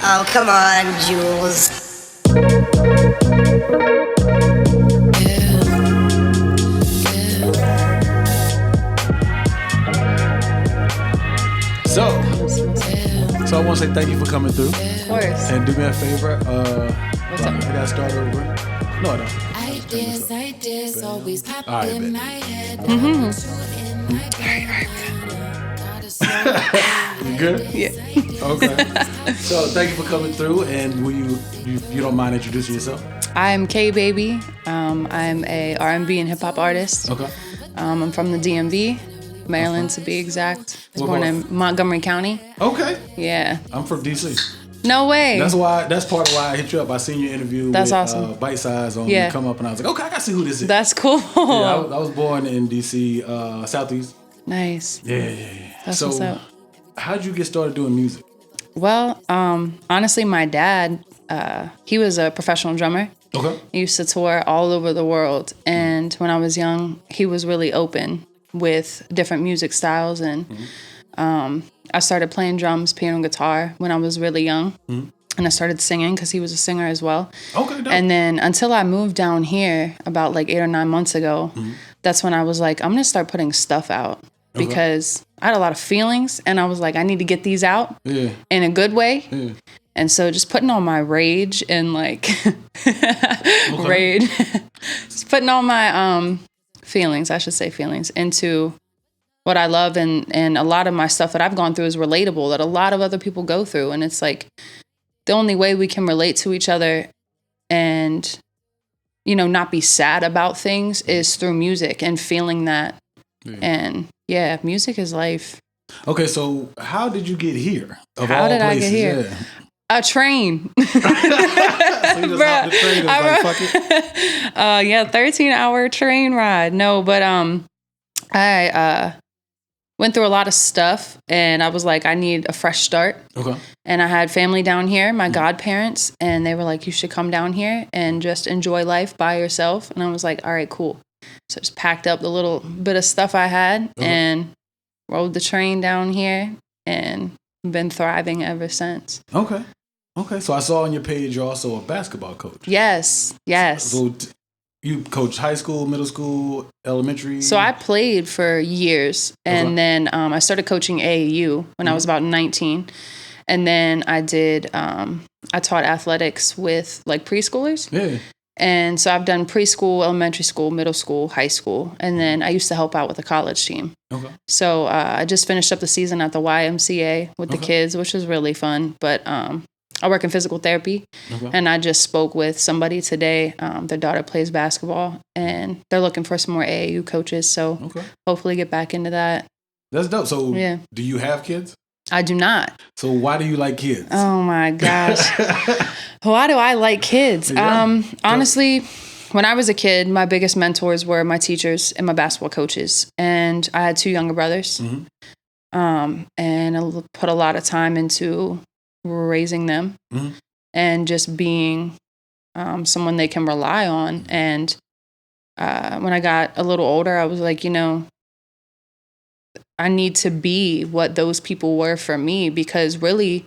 Oh, come on, Jules. So I want to say thank you for coming through. Of course. And do me a favor. What's up? I gotta start over. No, I don't. Ideas always pop All right, in baby. my head. You good? Yeah. Okay. So thank you for coming through. And will you don't mind introducing yourself? I'm K Baby. I'm a R&B and hip hop artist. Okay. I'm from the DMV, Maryland to be exact. I was born in Montgomery County. Okay. Yeah. I'm from DC. No way. That's part of why I hit you up. I seen your interview That's with awesome. Bite Size on Yeah. Come Up, and I was like, okay, I gotta see who this is. That's cool. Yeah, I was born in DC, Southeast. Nice. Yeah. That's so, what's up. how'd you get started doing music? Well, honestly, my dad, he was a professional drummer. Okay. He used to tour all over the world. And when I was young, he was really open with different music styles. And I started playing drums, piano, and guitar when I was really young. Mm-hmm. And I started singing because he was a singer as well. Okay, dope. And then until I moved down here about like 8 or 9 months ago, that's when I was like, I'm going to start putting stuff out. Because I had a lot of feelings. And I was like, I need to get these out in a good way. Yeah. And so just putting all my rage and like rage, just putting all my feelings, I should say feelings, into what I love. And a lot of my stuff that I've gone through is relatable, that a lot of other people go through. And it's like the only way we can relate to each other and, you know, not be sad about things is through music and feeling that. Yeah. And yeah, music is life. Okay, so how did you get here? How did I get here? Yeah. A train. So you just hopped the train and was like, fuck it? Yeah, 13-hour train ride. No, but I went through a lot of stuff and I was like, I need a fresh start. Okay. And I had family down here, my godparents, and they were like, you should come down here and just enjoy life by yourself. And I was like, all right, cool. So I just packed up the little bit of stuff I had and rode the train down here and been thriving ever since. Okay. So I saw on your page you're also a basketball coach. Yes. So you coach high school, middle school, elementary? So I played for years. And then I started coaching AAU when I was about 19. And then I taught athletics with like preschoolers. Yeah. And so I've done preschool, elementary school, middle school, high school. And then I used to help out with the college team. Okay. So I just finished up the season at the YMCA with the kids, which was really fun. But I work in physical therapy. Okay. And I just spoke with somebody today. Their daughter plays basketball. And they're looking for some more AAU coaches. So hopefully get back into that. That's dope. So do you have kids? I do not. So why do you like kids? Oh my gosh. Why do I like kids? Yeah. Honestly, when I was a kid, my biggest mentors were my teachers and my basketball coaches. And I had 2 younger brothers. Mm-hmm. And I put a lot of time into raising them and just being someone they can rely on. And when I got a little older, I was like, you know, I need to be what those people were for me, because really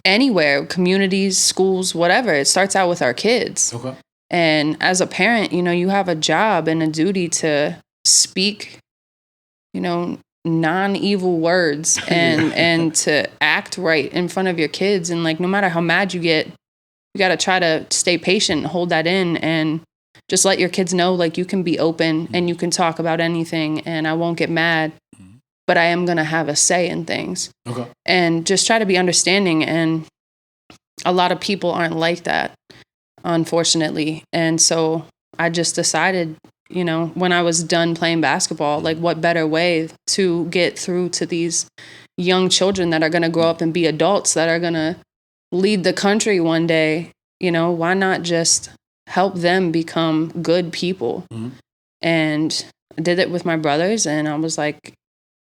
anywhere, communities, schools, whatever, it starts out with our kids. Okay. And as a parent, you know, you have a job and a duty to speak, you know, non-evil words and to act right in front of your kids. And like, no matter how mad you get, you got to try to stay patient, hold that in, and just let your kids know, like, you can be open and you can talk about anything and I won't get mad, but I am going to have a say in things. Okay. And just try to be understanding. And a lot of people aren't like that, unfortunately. And so I just decided, you know, when I was done playing basketball, like, what better way to get through to these young children that are going to grow up and be adults that are going to lead the country one day. You know, why not just help them become good people? Mm-hmm. And I did it with my brothers, and I was like,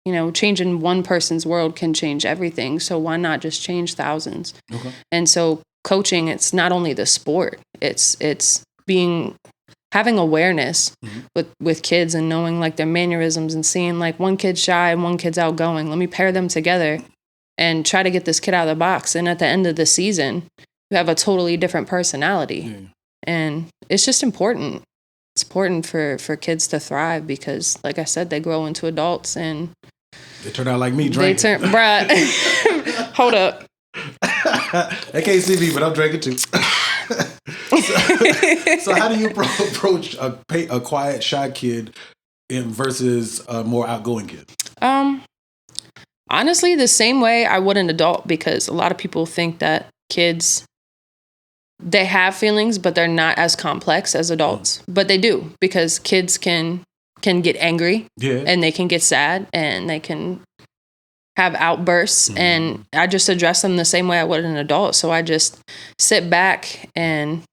you know, changing one person's world can change everything. So why not just change thousands? Okay. And so coaching, it's not only the sport, it's having awareness with kids and knowing like their mannerisms and seeing like one kid's shy and one kid's outgoing. Let me pair them together and try to get this kid out of the box. And at the end of the season, you have a totally different personality. Yeah. And it's just important. It's important for kids to thrive because, like I said, they grow into adults and they turn out like me drinking. Bruh, hold up. They can't see me, but I'm drinking too. So how do you approach a quiet, shy kid versus a more outgoing kid? Honestly, the same way I would an adult, because a lot of people think that kids, they have feelings, but they're not as complex as adults. But they do, because kids can get angry, and they can get sad, and they can have outbursts, and I just address them the same way I would an adult. So I just sit back and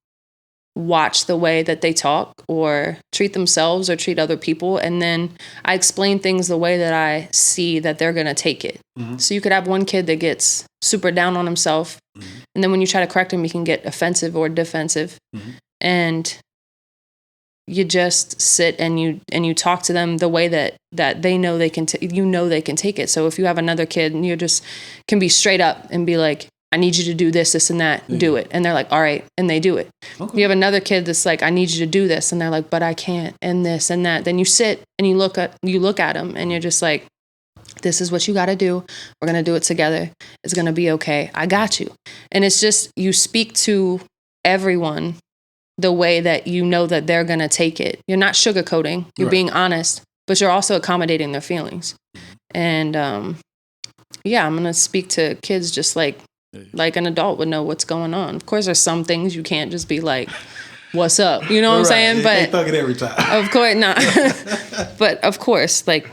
watch the way that they talk or treat themselves or treat other people. And then I explain things the way that I see that they're going to take it. So you could have one kid that gets super down on himself. And then when you try to correct him, he can get offensive or defensive. And you just sit and you talk to them the way that they know they can, they can take it. So if you have another kid and you just can be straight up and be like, I need you to do this, this, and that. Do it. And they're like, all right. And they do it. Okay. You have another kid that's like, I need you to do this. And they're like, but I can't. And this and that. Then you sit and you look at them and you're just like, this is what you got to do. We're going to do it together. It's going to be okay. I got you. And it's just, you speak to everyone the way that you know that they're going to take it. You're not sugarcoating. You're being honest, but you're also accommodating their feelings. And I'm going to speak to kids just like an adult would know what's going on. Of course, there's some things you can't just be like, what's up? You know what I'm saying? You can't thug it every time. Of course not. But of course, like,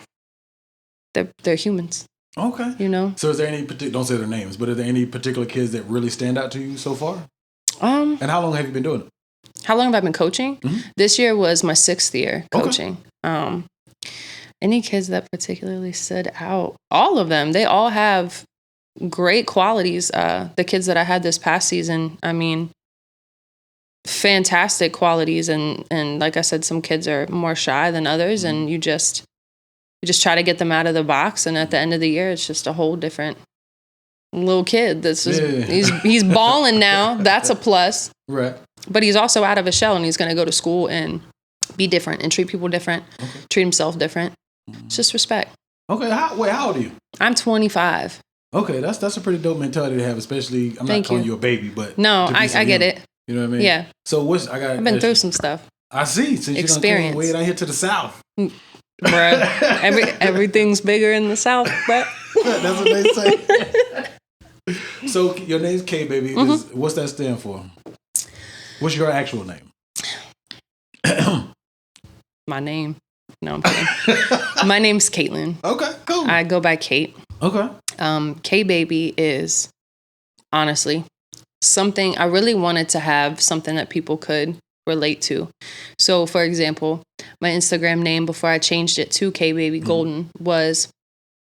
they're humans. Okay. You know? So is there any particular, don't say their names, but are there any particular kids that really stand out to you so far? And how long have you been doing it? How long have I been coaching? This year was my 6th year coaching. Okay. Any kids that particularly stood out? All of them. They all have great qualities. The kids that I had this past season, I mean, fantastic qualities. And like I said, some kids are more shy than others, and you just try to get them out of the box. And at the end of the year, it's just a whole different little kid. He's balling now. That's a plus. Right. But he's also out of his shell, and he's going to go to school and be different and treat people different, treat himself different. It's just respect. Okay. How old are you? I'm 25. Okay, that's a pretty dope mentality to have, especially, I'm not calling you a baby, but no, I get it. You know what I mean? Yeah. So I've been through some stuff. I see. Since experience. You done came way down here to the South. Bruh, everything's bigger in the South, bruh. That's what they say. So your name's K, baby. What's that stand for? What's your actual name? My name? No, I'm kidding. My name's Caitlin. Okay, cool. I go by Kate. Okay. K-Baby is honestly something I really wanted to have, something that people could relate to. So, for example, my Instagram name before I changed it to K-Baby Golden was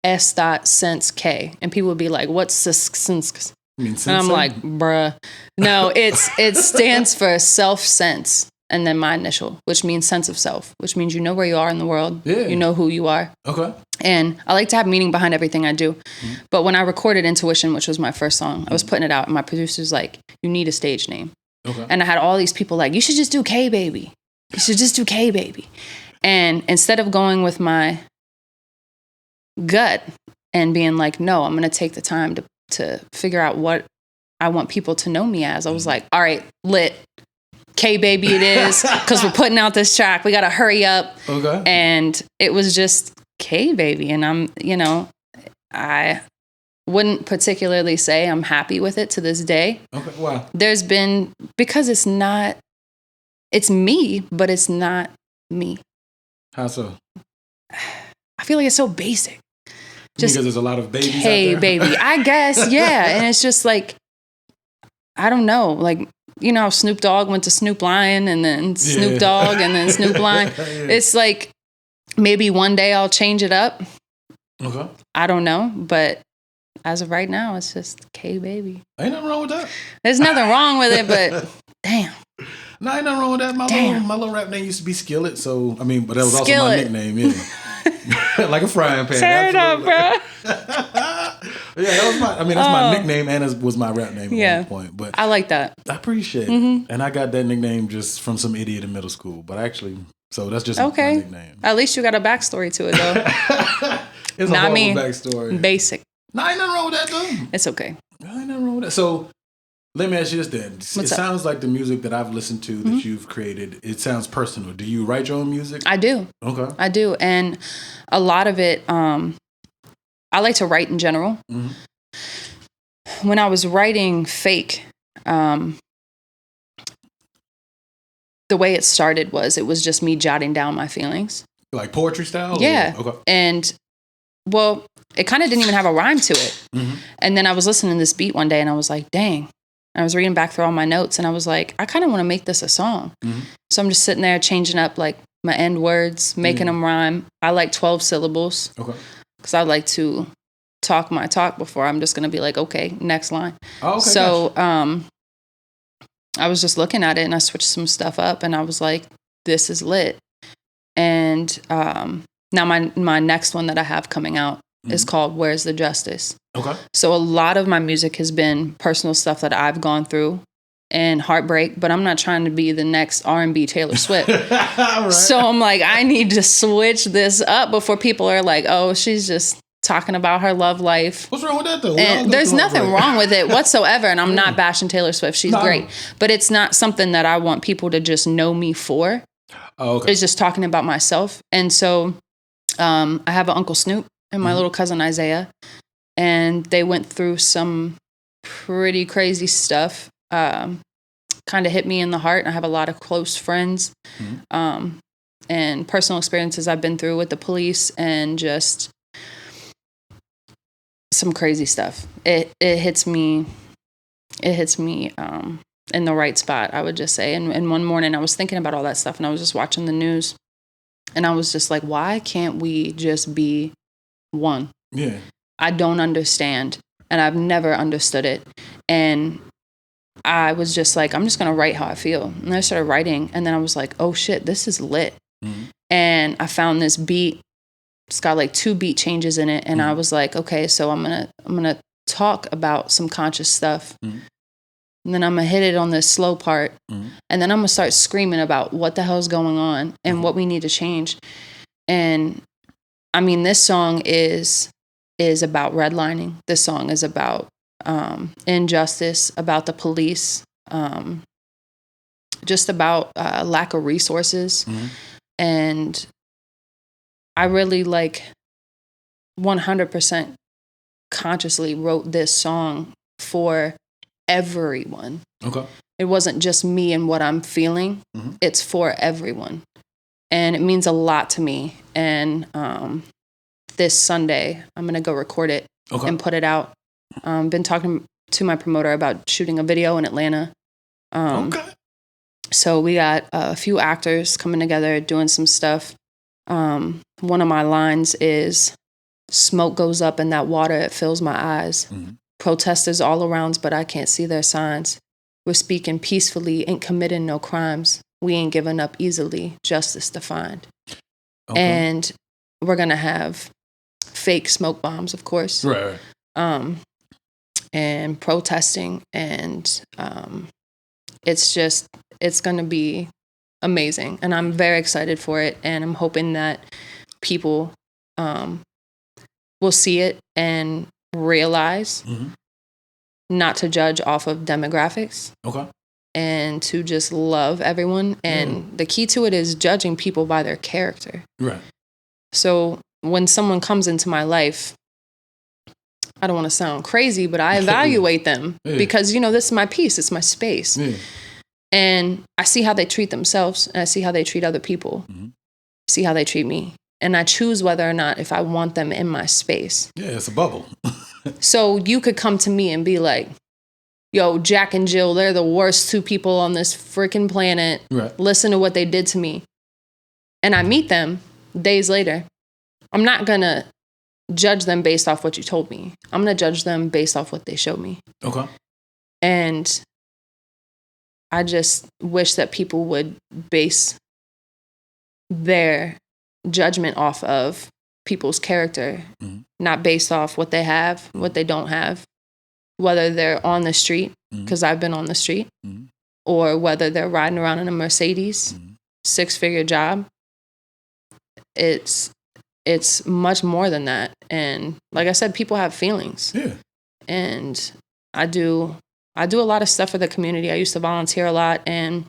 S.SenseK. And people would be like, what's sense? And I'm like, bruh. No, it stands for self-sense. And then my initial, which means sense of self, which means you know where you are in the world. Yeah. You know who you are. Okay. And I like to have meaning behind everything I do. But when I recorded Intuition, which was my first song, I was putting it out, and my producer's like, you need a stage name. Okay. And I had all these people like, you should just do K-Baby. You should just do K-Baby. And instead of going with my gut and being like, no, I'm going to take the time to figure out what I want people to know me as, I was like, all right, lit. K-Baby it is, because we're putting out this track. We got to hurry up. Okay. And it was just K-Baby. And I wouldn't particularly say I'm happy with it to this day. Okay, wow. There's been, because it's me, but it's not me. How so? I feel like it's so basic. Just because there's a lot of babies out there? K-Baby, I guess, yeah. And it's just like, I don't know, like, you know, Snoop Dogg went to Snoop Lion and then Snoop Dogg and then Snoop Lion. Yeah. It's like, maybe one day I'll change it up. Okay. I don't know. But as of right now, it's just K-Baby. Ain't nothing wrong with that. There's nothing wrong with it, but damn. No, ain't nothing wrong with that. My little rap name used to be Skillet. So, I mean, but that was also my nickname. Yeah. Like a frying pan. Turn it up, bro. Yeah, that was my. I mean, that's my nickname, and it was my rap name at one point. But I like that. I appreciate it, and I got that nickname just from some idiot in middle school. But actually, so that's just my nickname. At least you got a backstory to it, though. It's a horrible backstory. Basic. No, ain't nothing wrong with that, though. It's okay. Ain't nothing wrong with that. So, let me ask you this then. It sounds like the music that I've listened to that you've created, it sounds personal. Do you write your own music? I do. Okay. I do. And a lot of it, I like to write in general. Mm-hmm. When I was writing Fake, the way it started it was just me jotting down my feelings. Like poetry style? Yeah. Okay. And, well, it kind of didn't even have a rhyme to it. Mm-hmm. And then I was listening to this beat one day and I was like, dang. I was reading back through all my notes and I was like, I kind of want to make this a song. Mm-hmm. So I'm just sitting there changing up like my end words, making them rhyme. I like 12 syllables. Okay. Because I like to talk my talk before I'm just going to be like, okay, next line. Oh, okay, so I was just looking at it and I switched some stuff up and I was like, this is lit. And now my next one that I have coming out is called Where's the Justice? Okay. So a lot of my music has been personal stuff that I've gone through and heartbreak, but I'm not trying to be the next R&B Taylor Swift. Right. So I'm like, I need to switch this up before people are like, oh, she's just talking about her love life. What's wrong with that though? And there's nothing wrong with it whatsoever. And I'm not bashing Taylor Swift. She's great. But it's not something that I want people to just know me for. Oh, okay. It's just talking about myself. And so I have an Uncle Snoop and my little cousin Isaiah. And they went through some pretty crazy stuff. Kind of hit me in the heart. I have a lot of close friends and personal experiences I've been through with the police and just some crazy stuff. It hits me in the right spot, I would just say. And one morning I was thinking about all that stuff and I was just watching the news and I was just like, why can't we just be one? Yeah. I don't understand and I've never understood it. And I was just like, I'm just going to write how I feel. And I started writing and then I was like, oh shit, this is lit. Mm-hmm. And I found this beat. It's got like 2 beat changes in it. And I was like, okay, so I'm going to talk about some conscious stuff. Mm-hmm. And then I'm going to hit it on this slow part. Mm-hmm. And then I'm going to start screaming about what the hell's going on and what we need to change. And I mean, this song is about redlining. This song is about injustice, about the police, just about lack of resources. Mm-hmm. And I really 100% consciously wrote this song for everyone. Okay. It wasn't just me and what I'm feeling. Mm-hmm. It's for everyone. And it means a lot to me. And this Sunday, I'm going to go record it and put it out. Been talking to my promoter about shooting a video in Atlanta. So we got a few actors coming together, doing some stuff. One of my lines is, smoke goes up in that water, it fills my eyes. Mm-hmm. Protesters all around, but I can't see their signs. We're speaking peacefully, ain't committing no crimes. We ain't giving up easily, justice defined. Okay. And we're going to have fake smoke bombs, of course. Right. And protesting. And it's going to be amazing. And I'm very excited for it. And I'm hoping that people will see it and realize not to judge off of demographics. Okay. And to just love everyone. And the key to it is judging people by their character. Right. So when someone comes into my life, I don't want to sound crazy, but I evaluate them because, this is my piece. It's my space. Yeah. And I see how they treat themselves and I see how they treat other people. Mm-hmm. See how they treat me. And I choose whether or not if I want them in my space. Yeah, it's a bubble. So you could come to me and be like, yo, Jack and Jill, they're the worst 2 people on this freaking planet. Right. Listen to what they did to me. And I meet them days later. I'm not going to judge them based off what you told me. I'm going to judge them based off what they showed me. Okay. And I just wish that people would base their judgment off of people's character, not based off what they have, what they don't have, whether they're on the street, because I've been on the street, or whether they're riding around in a Mercedes, 6-figure job. It's much more than that. And like I said, people have feelings. Yeah. And I do a lot of stuff for the community. I used to volunteer a lot, and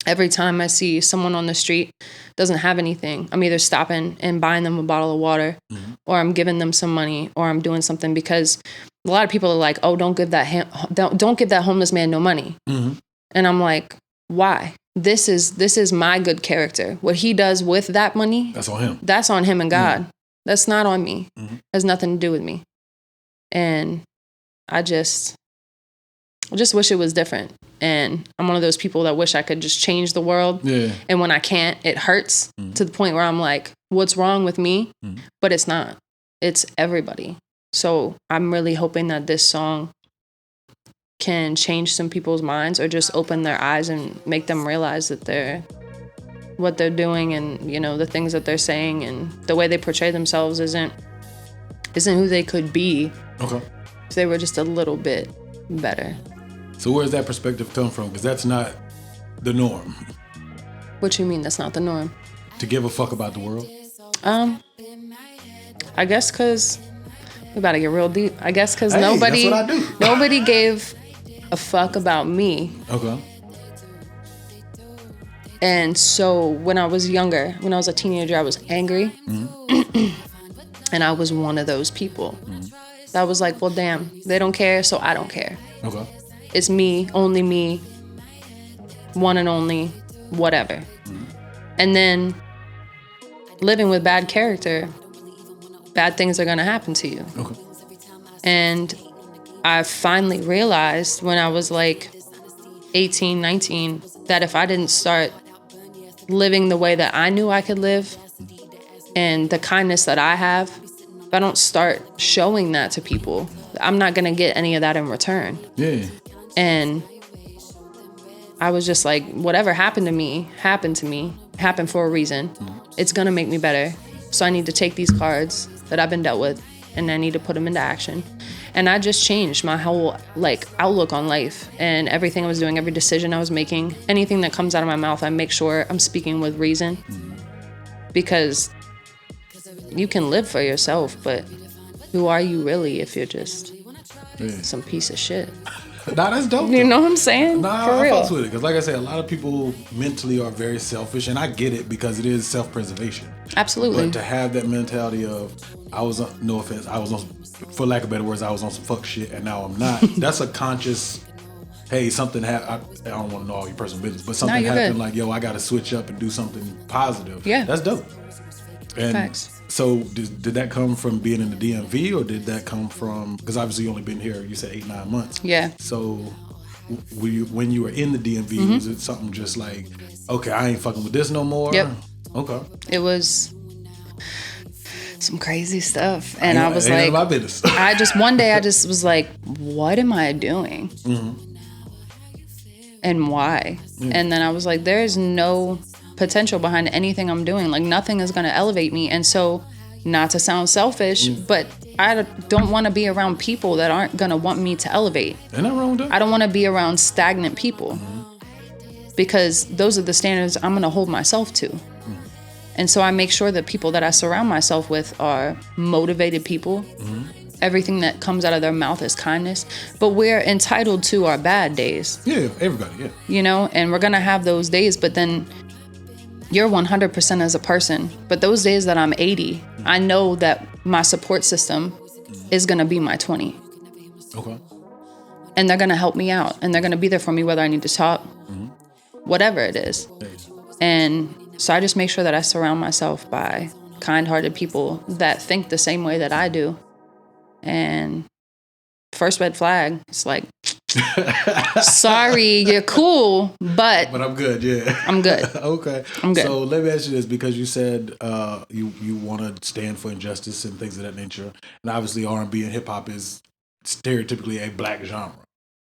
every time I see someone on the street doesn't have anything, I'm either stopping and buying them a bottle of water, or I'm giving them some money, or I'm doing something, because a lot of people are like, "Oh, don't give that homeless man no money." And I'm like, "Why? This is my good character. What he does with that money, that's on him. That's on him and God. That's not on me. Has nothing to do with me." And I just wish it was different. And I'm one of those people that wish I could just change the world. Yeah. And when I can't, it hurts to the point where I'm like, what's wrong with me? But it's not. It's everybody. So I'm really hoping that this song can change some people's minds, or just open their eyes and make them realize that what they're doing, and, you know, the things that they're saying and the way they portray themselves isn't who they could be. Okay. If they were just a little bit better. So where's that perspective come from? Because that's not the norm. What you mean that's not the norm? To give a fuck about the world? I guess because we about to get real deep. I guess because that's what I do. Nobody gave a fuck about me. Okay. And so when I was younger, when I was a teenager, I was angry. And I was one of those people. That was like, well, damn, they don't care, so I don't care. Okay. It's me, only me, one and only, whatever. And then living with bad character, bad things are going to happen to you. Okay. And I finally realized when I was like 18, 19, that if I didn't start living the way that I knew I could live, and the kindness that I have, if I don't start showing that to people, I'm not going to get any of that in return. Yeah. And I was just like, whatever happened to me, happened for a reason. It's going to make me better. So I need to take these cards that I've been dealt with, and I need to put them into action. And I just changed my whole outlook on life, and everything I was doing, every decision I was making, anything that comes out of my mouth, I make sure I'm speaking with reason. Because you can live for yourself, but who are you really if you're just some piece of shit? Nah, that's dope. You know what I'm saying? Nah, for real. I fucks with it. Because like I said, a lot of people mentally are very selfish, and I get it because it is self-preservation. Absolutely. But to have that mentality of, no offense, for lack of better words, I was on some fuck shit and now I'm not. That's a conscious, hey, something happened. I don't want to know all your personal business, but something happened good. Like, yo, I got to switch up and do something positive. Yeah. That's dope. And facts. So did that come from being in the DMV, or did that come from, because obviously you only been here, you said 8-9 months. Yeah. So when you were in the DMV, was it something just like, okay, I ain't fucking with this no more? Yep. Okay. It was some crazy stuff. And I was like, my business. One day I just was like, what am I doing? And why? And then I was like, there is no potential behind anything I'm doing. Like, nothing is going to elevate me. And so, not to sound selfish, but I don't want to be around people that aren't going to want me to elevate. Ain't nothing wrong with that. I don't want to be around stagnant people, because those are the standards I'm going to hold myself to. And so I make sure that people that I surround myself with are motivated people. Everything that comes out of their mouth is kindness. But we're entitled to our bad days. Yeah, everybody, yeah. You know, and we're going to have those days, but then you're 100% as a person. But those days that I'm 80, I know that my support system is going to be my 20. Okay. And they're going to help me out. And they're going to be there for me whether I need to talk, whatever it is. And so I just make sure that I surround myself by kind-hearted people that think the same way that I do. And first red flag, it's like, sorry, you're cool, but I'm good, yeah. I'm good. Okay. I'm good. So let me ask you this, because you said you want to stand for injustice and things of that nature. And obviously R&B and hip-hop is stereotypically a black genre.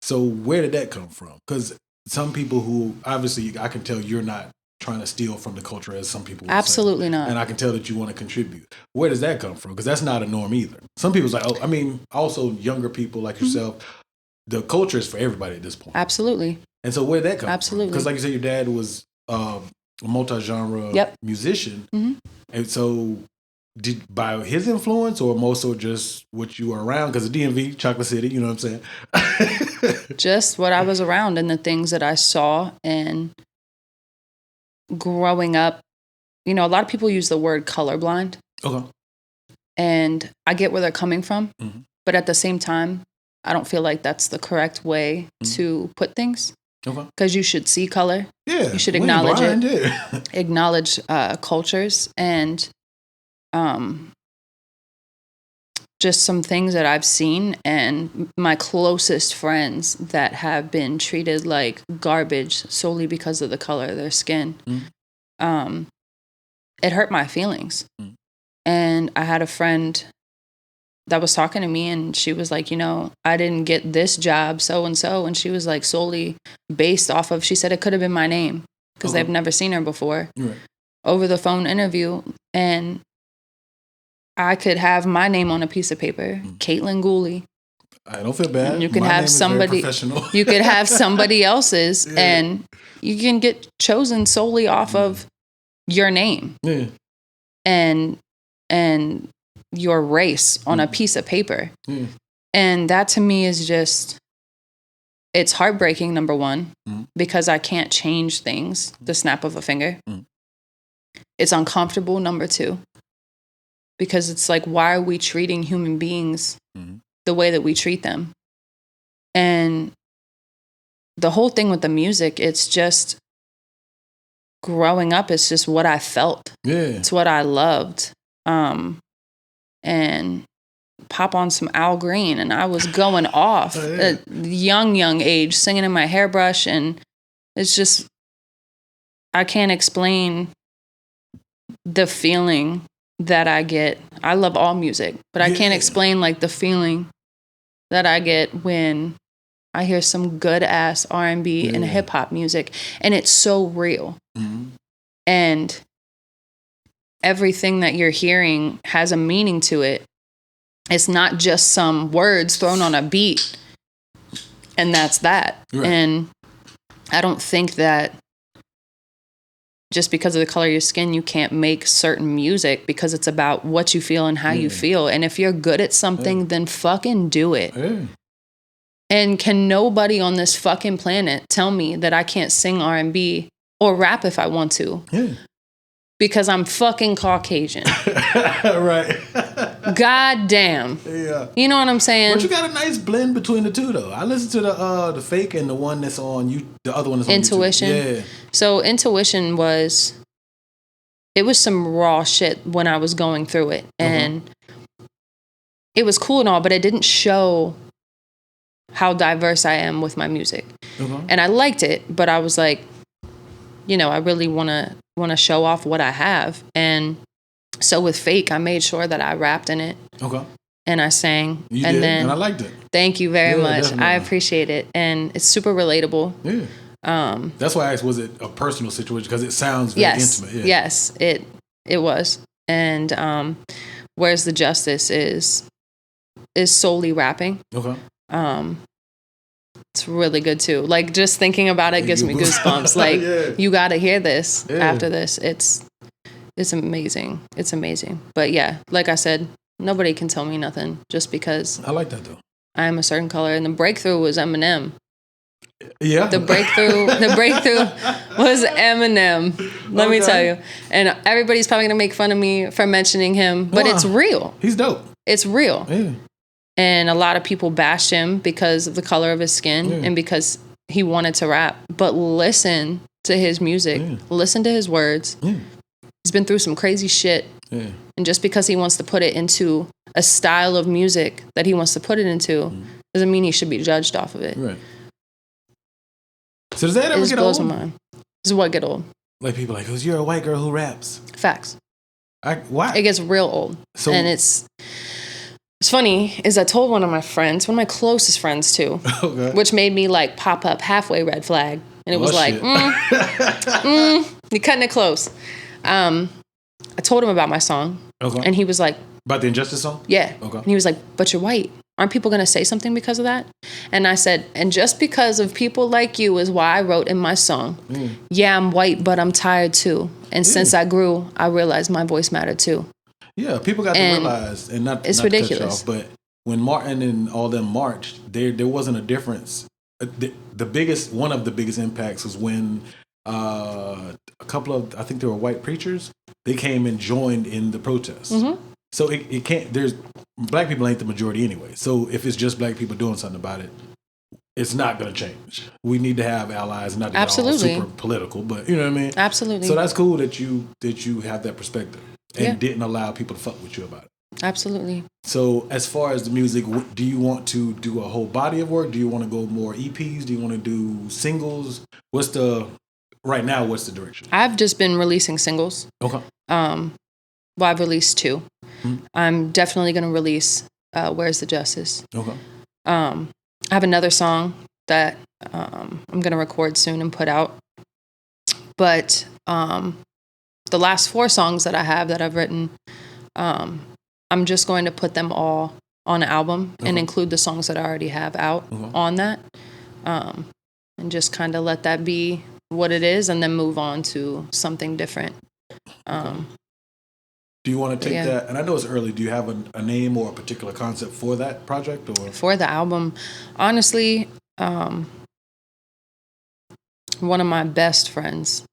So where did that come from? Because some people who, obviously I can tell you're not trying to steal from the culture, as some people would Absolutely say. not. And I can tell that you want to contribute. Where does that come from? Because that's not a norm either. Some people's like, oh, I mean, also younger people like yourself, the culture is for everybody at this point. Absolutely. And so where did that come Absolutely. from? Because like you said, your dad was a multi-genre musician. Mm-hmm. And so by his influence or more so just what you were around? Because the DMV, Chocolate City, you know what I'm saying? Just what I was around and the things that I saw. And growing up, you know, a lot of people use the word colorblind. Okay. And I get where they're coming from. Mm-hmm. But at the same time, I don't feel like that's the correct way to put things. Okay. Because you should see color. Yeah. You should acknowledge it. Yeah. Acknowledge cultures and just some things that I've seen and my closest friends that have been treated like garbage solely because of the color of their skin. It hurt my feelings. And I had a friend that was talking to me and she was like, you know, I didn't get this job, so-and-so. And she was like solely based off of, she said it could have been my name because they've never seen her before. Right. Over the phone interview. And I could have my name on a piece of paper, Caitlin Gooley. I don't feel bad. You can my have name somebody. Is very professional. You could have somebody else's, and you can get chosen solely off of your name and your race on a piece of paper. And that to me is just, it's heartbreaking. Number one, because I can't change things the snap of a finger. It's uncomfortable. Number two, because it's like, why are we treating human beings the way that we treat them? And the whole thing with the music, it's just growing up, it's just what I felt. Yeah. It's what I loved. And pop on some Al Green and I was going off at young age, singing in my hairbrush. And it's just, I can't explain the feeling that I get. I love all music, but I can't explain like the feeling that I get when I hear some good ass R&B and hip hop music, and it's so real. And everything that you're hearing has a meaning to it. It's not just some words thrown on a beat and that's that. Right. And I don't think that just because of the color of your skin, you can't make certain music because it's about what you feel and how you feel. And if you're good at something, then fucking do it. And can nobody on this fucking planet tell me that I can't sing R&B or rap if I want to? Because I'm fucking Caucasian. Right. God damn. Yeah. You know what I'm saying? But you got a nice blend between the two, though. I listened to the fake and the one that's on you. The other one that's on Intuition. YouTube. Yeah. So Intuition was some raw shit when I was going through it, and it was cool and all, but it didn't show how diverse I am with my music. And I liked it, but I was like, you know, I really want to show off what I have. And so with Fake, I made sure that I rapped in it. And I sang. You and did, then, and I liked it. Thank you very much. Definitely. I appreciate it. And it's super relatable. That's why I asked, was it a personal situation? Because it sounds very intimate. Yes, it was. And Where's the Justice is solely rapping. It's really good too. Like just thinking about it gives me goosebumps. Like you got to hear this after this. It's amazing. It's amazing. But yeah, like I said, nobody can tell me nothing just because I like that though. I am a certain color. And the breakthrough was Eminem. Yeah. The breakthrough was Eminem. Let me tell you. And everybody's probably going to make fun of me for mentioning him, but it's real. He's dope. It's real. Yeah. And a lot of people bashed him because of the color of his skin and because he wanted to rap. But listen to his music. Listen to his words. He's been through some crazy shit. And just because he wants to put it into a style of music that he wants to put it into doesn't mean he should be judged off of it. Right. So does that ever get old? It blows my mind. This is what get old. Like people like, because you're a white girl who raps. Facts. Why? It gets real old. And it's funny is I told one of my closest friends too, which made me like pop up halfway red flag. And it was like, You're cutting it close. I told him about my song. Okay. And he was like, about the Injustice song? yeah. Okay. And he was like, but you're white. Aren't people going to say something because of that? And I said, and just because of people like you is why I wrote in my song, yeah, I'm white, but I'm tired too. And since I grew, I realized my voice mattered too. Yeah, people got to realize, and it's not ridiculous. To cut you off, but when Martin and all them marched, there wasn't a difference. One of the biggest impacts was when a couple of, I think they were white preachers, they came and joined in the protest. Mm-hmm. So it can't, black people ain't the majority anyway. So if it's just black people doing something about it, it's not going to change. We need to have allies, not to get all super political, but you know what I mean? Absolutely. So that's cool that you have that perspective and didn't allow people to fuck with you about it. Absolutely. So as far as the music, do you want to do a whole body of work? Do you want to go more EPs? Do you want to do singles? Right now, what's the direction? I've just been releasing singles. Okay. Well, I've released 2. Mm-hmm. I'm definitely going to release Where's the Justice? Okay. I have another song that I'm going to record soon and put out. But the last 4 songs that I have that I've written, I'm just going to put them all on an album and include the songs that I already have out on that. And just kind of let that be what it is and then move on to something different. Do you want to take that? And I know it's early. Do you have a name or a particular concept for that project? Or for the album? Honestly, one of my best friends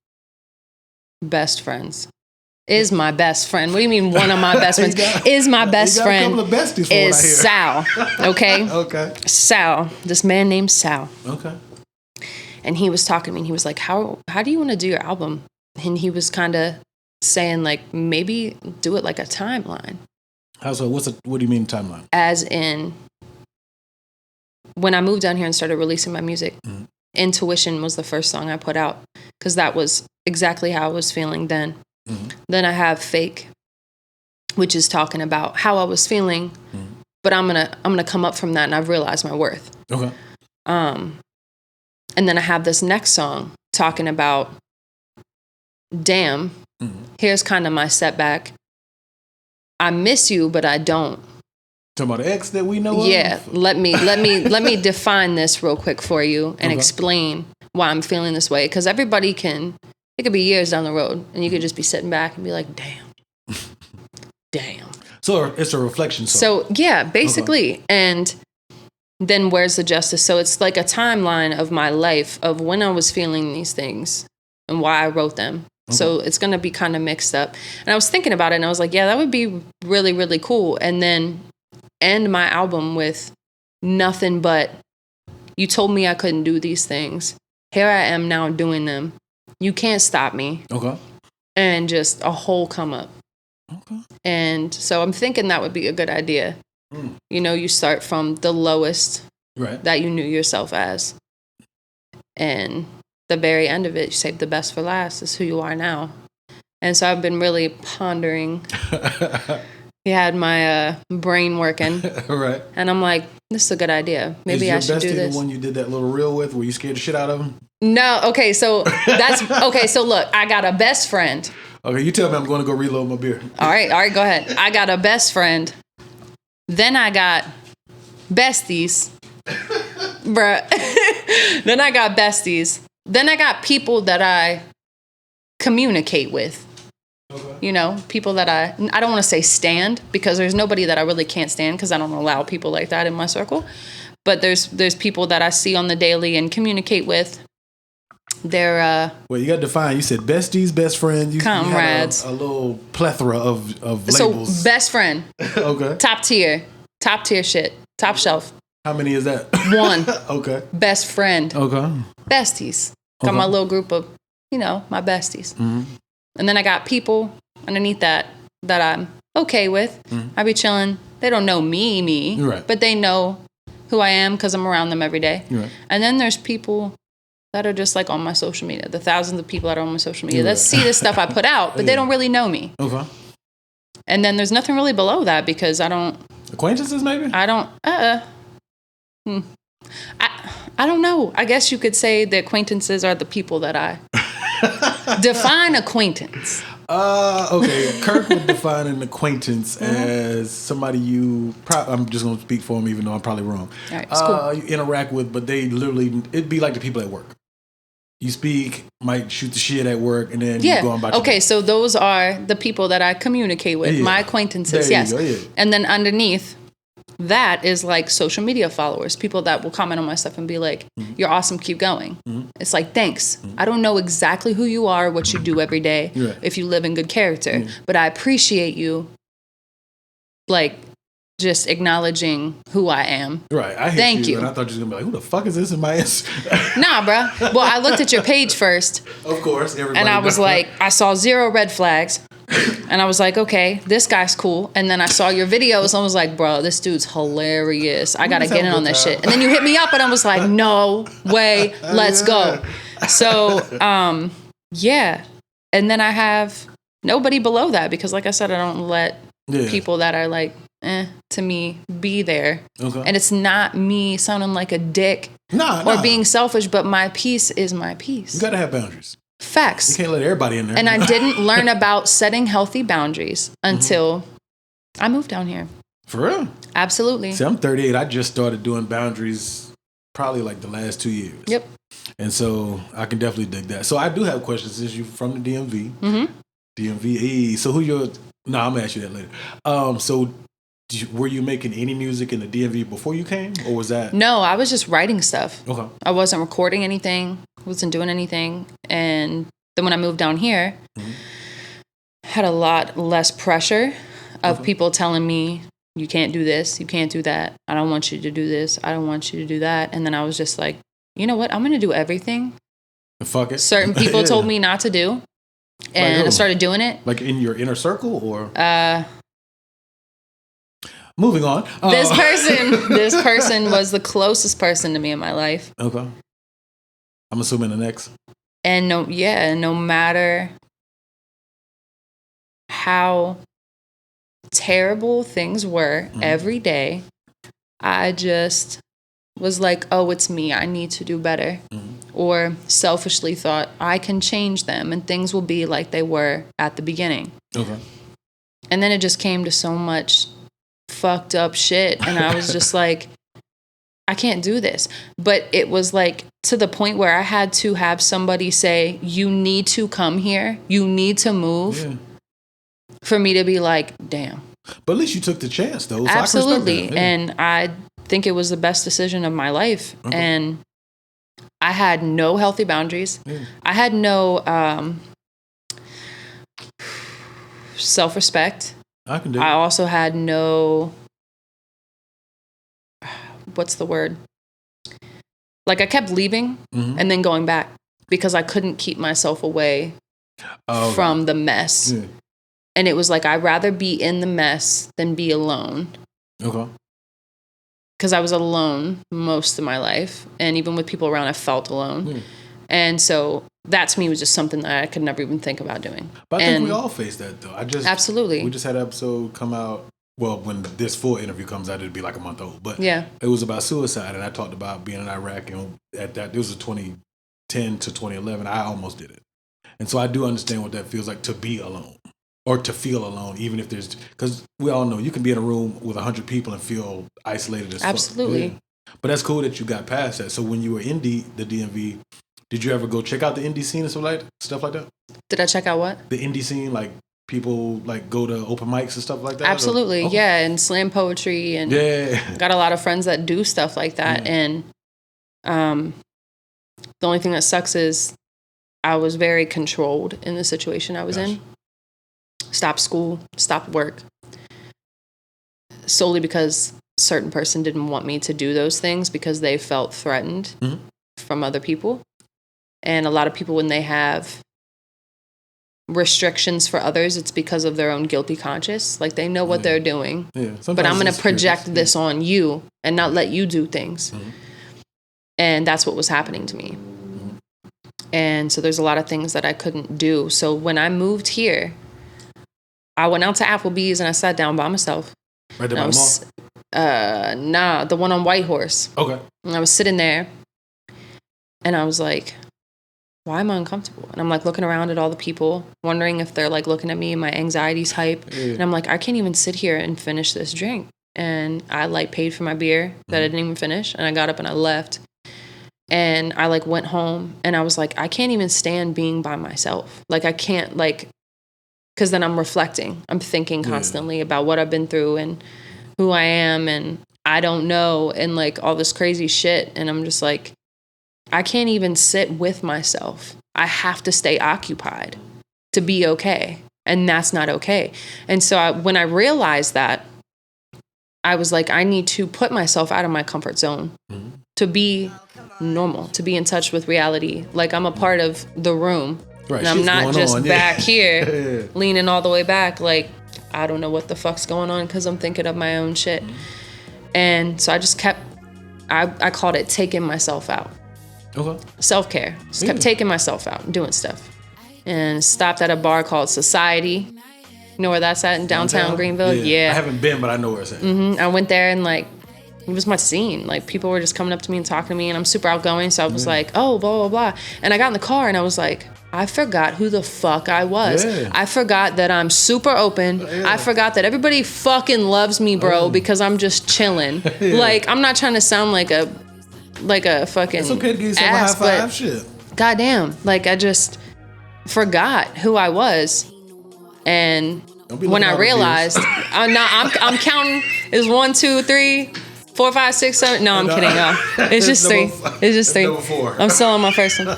is my best friend. What do you mean one of my best friends? Is my best friend a couple of besties for is Sal. Okay? Okay. Sal. This man named Sal. Okay. And he was talking to me and he was like, how do you want to do your album? And he was kind of saying like, maybe do it like a timeline. How so? What do you mean timeline? As in, when I moved down here and started releasing my music, Intuition was the first song I put out because that was exactly how I was feeling then. Mm-hmm. Then I have Fake, which is talking about how I was feeling, but I'm gonna come up from that and I've realized my worth. Okay. And then I have this next song talking about, damn, here's kind of my setback. I miss you, but I don't. Talking about the ex that we know of? Yeah, let me define this real quick for you and explain why I'm feeling this way. Because it could be years down the road, and you could just be sitting back and be like, damn. So it's a reflection song. So yeah, basically. Okay. And then Where's the Justice? So it's like a timeline of my life of when I was feeling these things and why I wrote them. Okay. So it's going to be kind of mixed up. And I was thinking about it and I was like, yeah, that would be really, really cool. And then end my album with nothing but, you told me I couldn't do these things. Here I am now doing them. You can't stop me. Okay. And just a whole come up. Okay. And so I'm thinking that would be a good idea. You know, you start from the lowest that you knew yourself as. And the very end of it, you save the best for last. Is who you are now. And so I've been really pondering. He had my brain working. Right. And I'm like, this is a good idea. Maybe I should do this. Is your bestie the one you did that little reel with? Were you scared the shit out of him? No. Okay. So so look, I got a best friend. Okay. You tell me I'm going to go reload my beer. All right. Go ahead. I got a best friend. Then I got besties. Bruh. Then I got besties. Then I got people that I communicate with. Okay. You know, people that I don't want to say stand because there's nobody that I really can't stand because I don't allow people like that in my circle. But there's people that I see on the daily and communicate with. They're well, you got to define. You said besties, best friends, comrades. You had a little plethora of labels. So best friend. Okay. Top tier shit. Top shelf. How many is that? 1. Okay. Best friend. Okay. Besties. Got my little group of, my besties. Mm-hmm. And then I got people underneath that I'm okay with. Mm-hmm. I be chilling. They don't know me, right. But they know who I am because I'm around them every day. Right. And then there's people that are just like on my social media. The thousands of people that are on my social media that see the stuff I put out, but they don't really know me. Okay. And then there's nothing really below that because I don't... Acquaintances, maybe? I don't... I don't know. I guess you could say the acquaintances are the people that I Define acquaintance. Okay. Kirk would define an acquaintance as somebody I'm just going to speak for him, even though I'm probably wrong. All right, it's cool. You interact with, but they literally, it'd be like the people at work. You speak, might shoot the shit at work, and then you go on about Okay, so those are the people that I communicate with, my acquaintances, there you go, yeah. And then underneath that is like social media followers, people that will comment on my stuff and be like, you're awesome, keep going. It's like, thanks. I don't know exactly who you are, what you do every day, if you live in good character, but I appreciate you, like, just acknowledging who I am. Right. I hate Thank you. And I thought you were going to be like, who the fuck is this in my ass? Nah, bro. Well, I looked at your page first. Of course. Everybody And I was like, I saw 0 red flags. And I was like, okay, this guy's cool. And then I saw your videos and I was like, bro, this dude's hilarious. I got to get in on this shit. And then you hit me up and I was like, no way, let's go. So, yeah. And then I have nobody below that because, like I said, I don't let people that are like, to me be there. Okay. And it's not me sounding like a dick or being selfish, but my peace is my peace. You got to have boundaries. Facts. You can't let everybody in there. And I didn't learn about setting healthy boundaries until I moved down here. For real? Absolutely. See, I'm 38. I just started doing boundaries probably like the last 2 years. Yep. And so I can definitely dig that. So I do have questions since you're from the DMV. DMV. So I'm going to ask you that later. So were you making any music in the DMV before you came, or was that? No, I was just writing stuff. Okay. I wasn't recording anything, wasn't doing anything. And then when I moved down here, had a lot less pressure of people telling me, you can't do this, you can't do that. I don't want you to do this. I don't want you to do that. And then I was just like, you know what? I'm going to do everything. Fuck it. Certain people told me not to do. And like I started doing it. Like in your inner circle, or? Moving on. This person was the closest person to me in my life. Okay. I'm assuming the next. And no matter how terrible things were every day, I just was like, oh, it's me. I need to do better. Or selfishly thought, I can change them and things will be like they were at the beginning. Okay. And then it just came to so much fucked up shit. And I was just like, I can't do this. But it was like to the point where I had to have somebody say, you need to come here. You need to move for me to be like, damn. But at least you took the chance, though. So absolutely. I can And I think it was the best decision of my life. Okay. And I had no healthy boundaries. I had no self-respect. I can do it. I also had no, what's the word? Like I kept leaving and then going back because I couldn't keep myself away from the mess. Yeah. And it was like, I'd rather be in the mess than be alone. Okay. Because I was alone most of my life. And even with people around, I felt alone. And so that to me was just something that I could never even think about doing. But I think we all face that, though. Absolutely. We just had an episode come out. Well, when this full interview comes out, it'll be like a month old. But it was about suicide. And I talked about being in Iraq. And at that, it was a 2010 to 2011. I almost did it. And so I do understand what that feels like to be alone. Or to feel alone, even if there's... Because we all know you can be in a room with 100 people and feel isolated as fuck. Absolutely. Yeah. But that's cool that you got past that. So when you were in the DMV, did you ever go check out the indie scene and stuff like that? Did I check out what? The indie scene, like people like go to open mics and stuff like that? Absolutely, yeah. And slam poetry. And got a lot of friends that do stuff like that. And the only thing that sucks is I was very controlled in the situation I was in. Stopped school, stopped work, solely because a certain person didn't want me to do those things because they felt threatened from other people. And a lot of people, when they have restrictions for others, it's because of their own guilty conscience. Like they know what they're doing, but I'm going to project this on you and not let you do things. And that's what was happening to me. And so there's a lot of things that I couldn't do. So when I moved here, I went out to Applebee's and I sat down by myself. Right there by the mall? The one on White Horse. Okay. And I was sitting there and I was like, why am I uncomfortable? And I'm like looking around at all the people, wondering if they're like looking at me and my anxiety's hype. And I'm like, I can't even sit here and finish this drink. And I like paid for my beer that I didn't even finish. And I got up and I left. And I like went home and I was like, I can't even stand being by myself. Like I can't like, cause then I'm reflecting. I'm thinking constantly about what I've been through and who I am. And I don't know. And like all this crazy shit. And I'm just like, I can't even sit with myself. I have to stay occupied to be okay. And that's not okay. And so when I realized that, I was like, I need to put myself out of my comfort zone to be normal, to be in touch with reality. Like I'm a part of the room. Right, and I'm not just back here leaning all the way back. Like, I don't know what the fuck's going on because I'm thinking of my own shit. And so I just kept, I called it taking myself out. Okay. Self-care. Just kept taking myself out and doing stuff. And stopped at a bar called Society. You know where that's at in downtown Greenville? Yeah. I haven't been, but I know where it's at. I went there and like, it was my scene. Like people were just coming up to me and talking to me and I'm super outgoing. So I was like, oh, blah, blah, blah. And I got in the car and I was like, I forgot who the fuck I was. Yeah. I forgot that I'm super open. Yeah. I forgot that everybody fucking loves me, bro, because I'm just chilling. Like, I'm not trying to sound like a fucking it's okay to give yourself ass, a high five, shit. Goddamn. Like, I just forgot who I was. And when I realized, I'm counting. It's 1, 2, 3, 4, 5, 6, 7. No, I'm kidding, y'all. It's just 3. It's just 3. I'm still on my first one.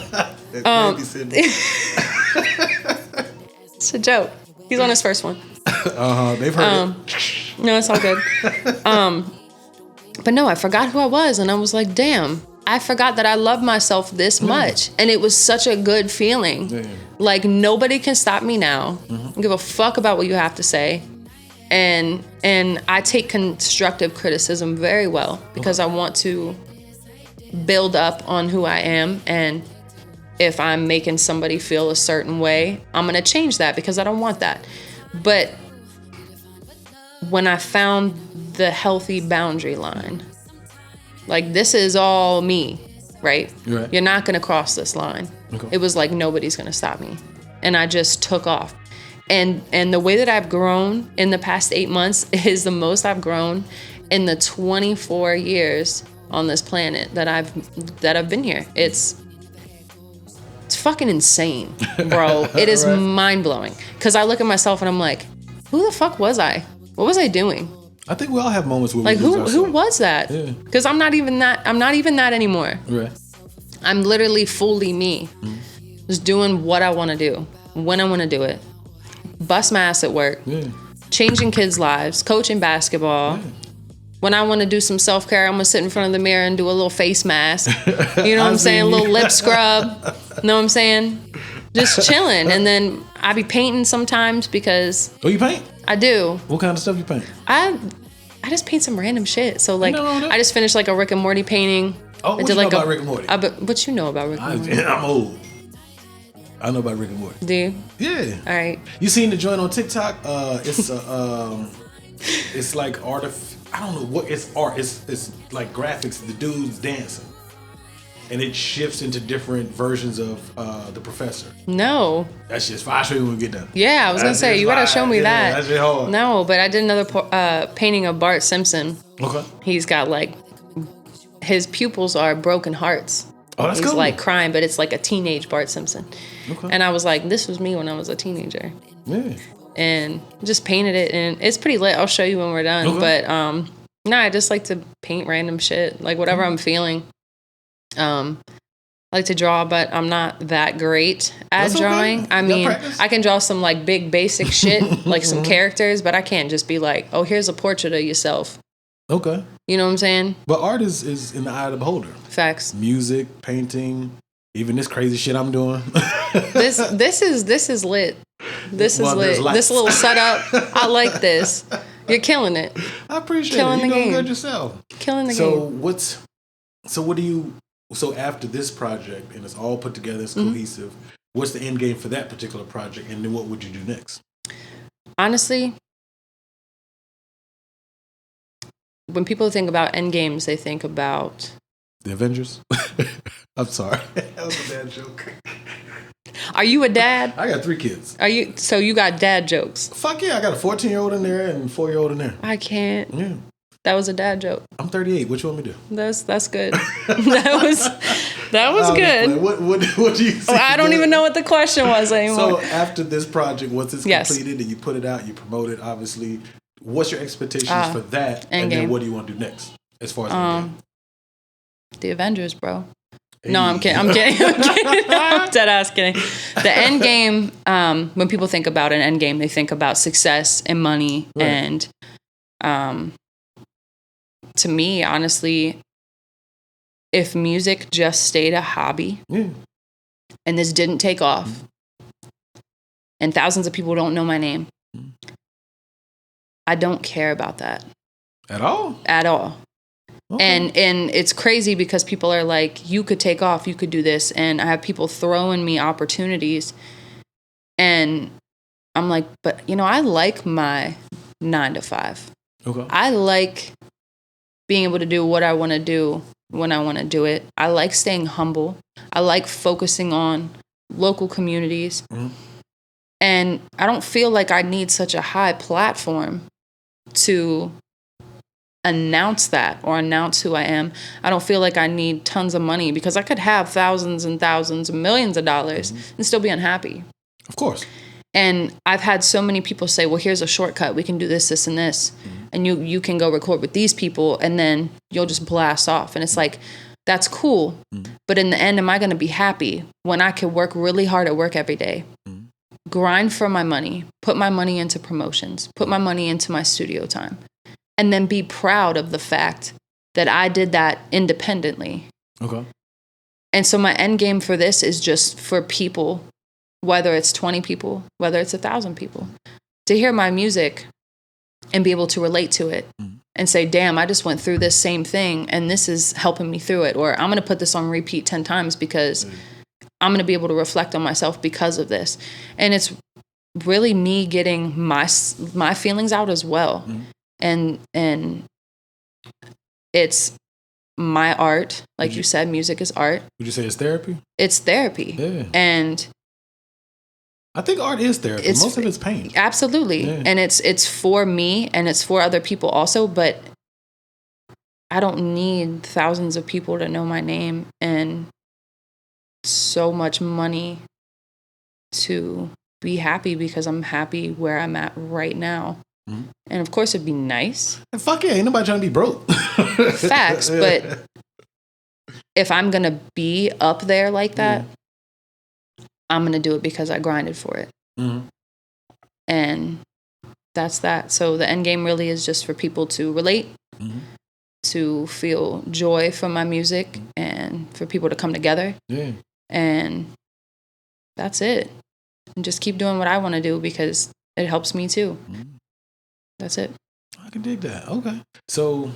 It's a joke. He's on his first one. They've heard it. No, it's all good. But no, I forgot who I was, and I was like, damn. I forgot that I love myself this much. And it was such a good feeling. Damn. Like, nobody can stop me now. I don't give a fuck about what you have to say. And I take constructive criticism very well because I want to build up on who I am. And if I'm making somebody feel a certain way, I'm going to change that because I don't want that. But when I found the healthy boundary line, like, this is all me, right? You're not going to cross this line. Okay. It was like, nobody's going to stop me. And I just took off. And the way that I've grown in the past 8 months is the most I've grown in the 24 years on this planet that I've been here. It's fucking insane, bro. It is mind-blowing. Because I look at myself and I'm like, who the fuck was I? What was I doing? I think we all have moments where like, who was that? Because I'm not even that anymore. Right. I'm literally fully me. Just doing what I want to do, when I want to do it. Bust my ass at work. Changing kids' lives, coaching basketball. When I want to do some self-care, I'm going to sit in front of the mirror and do a little face mask. You know what I'm saying? A little lip scrub. Know what I'm saying? Just chilling. And then I be painting sometimes because... Oh, you paint? I do. What kind of stuff you paint? I just paint some random shit. So like, I just finished like a Rick and Morty painting. Oh, what you know about Rick and Morty? What you know about Rick and Morty? I'm old. I know about Rick and Morty. Do you? Yeah. All right. You seen the joint on TikTok? It's it's like I don't know what it's art. It's like graphics. The dude's dancing, and it shifts into different versions of the professor. No. That's just fire. I'll show you when we get done. Yeah, I was gonna say you gotta show me that. That's just hard. No, but I did another painting of Bart Simpson. Okay. He's got like his pupils are broken hearts. Oh, that's He's cool. like crying, but it's like a teenage Bart Simpson. Okay. And I was like, this was me when I was a teenager. Yeah. And just painted it, and it's pretty lit. I'll show you when we're done. Okay. But no, I just like to paint random shit, like whatever I'm feeling. I like to draw, but I'm not that great at drawing. Okay. I mean, I can draw some like big basic shit, like some characters, but I can't just be like, oh, here's a portrait of yourself. Okay. You know what I'm saying? But art is in the eye of the beholder. Facts. Music, painting, even this crazy shit I'm doing. This is lit. This is lit. This little setup, I like this. You're killing it. I appreciate it. You're doing good yourself. Killing the game. So after this project, and it's all put together, it's cohesive, what's the end game for that particular project, and then what would you do next? Honestly, when people think about end games, they think about... The Avengers? I'm sorry. That was a bad joke. Are you a dad? I got 3 kids. Are you? So you got dad jokes? Fuck yeah, I got a 14-year-old in there and a 4-year-old in there. I can't. Yeah. That was a dad joke. I'm 38. What you want me to do? That's good. that was good. What do you see? I don't even know what the question was anymore. So after this project, once it's completed and you put it out, you promote it, obviously, what's your expectations for that? And then what do you want to do next as far as the Avengers, bro. Hey. No, I'm kidding. I'm dead ass kidding. The end game, when people think about an end game, they think about success and money. Right. And to me, honestly, if music just stayed a hobby and this didn't take off and thousands of people don't know my name, I don't care about that. At all? At all. Okay. And it's crazy because people are like, you could take off, you could do this. And I have people throwing me opportunities. And I'm like, but, I like my 9 to 5. Okay. I like being able to do what I want to do when I want to do it. I like staying humble. I like focusing on local communities. Mm-hmm. And I don't feel like I need such a high platform to announce that or announce who I am. I don't feel like I need tons of money because I could have thousands and thousands, millions of dollars and still be unhappy. Of course. And I've had so many people say, well, here's a shortcut. We can do this, this, and this. And you can go record with these people and then you'll just blast off. And it's like, that's cool. But in the end, am I going to be happy when I can work really hard at work every day, grind for my money, put my money into promotions, put my money into my studio time, and then be proud of the fact that I did that independently. Okay. And so my end game for this is just for people, whether it's 20 people, whether it's 1,000 people, to hear my music and be able to relate to it and say, damn, I just went through this same thing and this is helping me through it. Or I'm going to put this on repeat 10 times because I'm going to be able to reflect on myself because of this. And it's really me getting my feelings out as well. And it's my art. Like you said, music is art. Would you say it's therapy? It's therapy. Yeah. And I think art is therapy. Most of it's pain. Absolutely. Yeah. And it's for me and it's for other people also, but I don't need thousands of people to know my name and so much money to be happy because I'm happy where I'm at right now. And of course it'd be nice. And fuck yeah, ain't nobody trying to be broke. Facts, but if I'm gonna be up there like that, I'm going to do it because I grinded for it. And that's that. So the end game really is just for people to relate, to feel joy from my music, and for people to come together. Yeah. And that's it. And just keep doing what I want to do because it helps me too. That's it. I can dig that. Okay. So,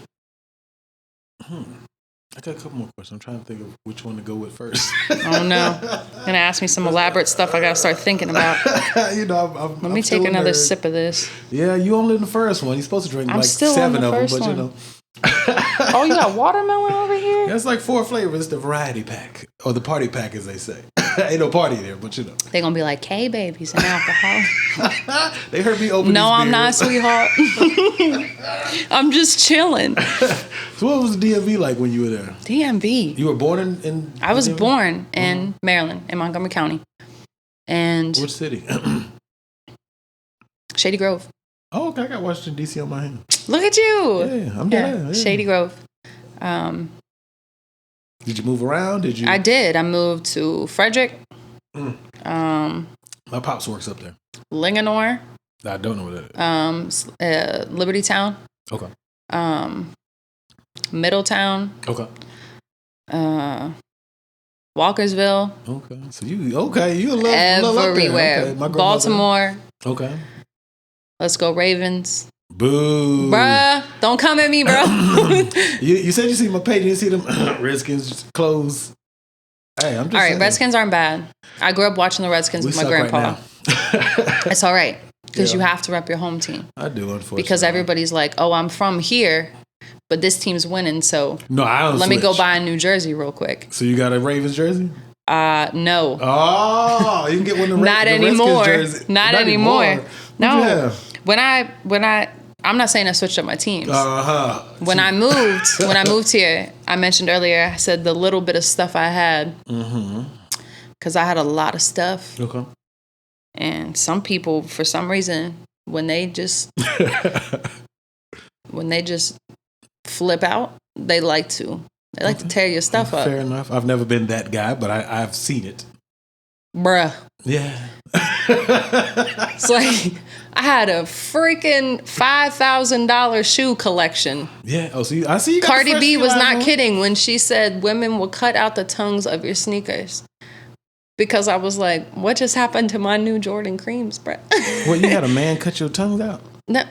I got a couple more questions. I'm trying to think of which one to go with first. Oh no! You're gonna ask me some elaborate stuff I gotta start thinking about. Let me take another sip of this. Yeah, you only in the first one. You're supposed to drink like 7 of them, but you know. Oh, you got watermelon over here? That's like 4 flavors. The variety pack or the party pack, as they say. Ain't no party there, but you know. They're gonna be like, "Hey, babies, and alcohol." They heard me open. No, I'm not, sweetheart. I'm just chilling. So, what was the DMV like when you were there? DMV. You were born in I was born in Maryland, in Montgomery County, and which city? Shady Grove. Oh, okay. I got Washington D.C. on my hand. Look at you. Yeah, I'm there. Yeah. Shady Grove. Did you move around? Did you? I did. I moved to Frederick. My pops works up there. Linganore. I don't know what that is. Liberty Town. Okay. Middletown. Okay. Walkersville. Okay. So you love everywhere. Okay. Baltimore. Okay. Let's go Ravens. Boo. Bruh, don't come at me, bro. you said you see my page. You see them Redskins clothes. Hey, I'm just all right. saying. Redskins aren't bad. I grew up watching the Redskins with my grandpa. Right it's all right because you have to rep your home team. I do, unfortunately. Because everybody's like, "Oh, I'm from here, but this team's winning, so no, I don't. Let me go buy a New Jersey real quick." So you got a Ravens jersey? No. Oh, you can get one of the Not the anymore. Redskins jersey. Not anymore. What'd No. you have? When I I'm not saying I switched up my teams. Uh-huh. When I moved here, I mentioned earlier, I said the little bit of stuff I had. Because I had a lot of stuff. Okay. And some people, for some reason, when they just flip out, they like to tear your stuff up. Fair enough. I've never been that guy, but I've seen it. Bruh. Yeah. It's like I had a freaking $5,000 shoe collection. Yeah. Oh, see, I see you got Cardi the fresh B was line not on. kidding when she said women will cut out the tongues of your sneakers. Because I was like, what just happened to my new Jordan creams, bruh? Well, you had a man cut your tongues out? No,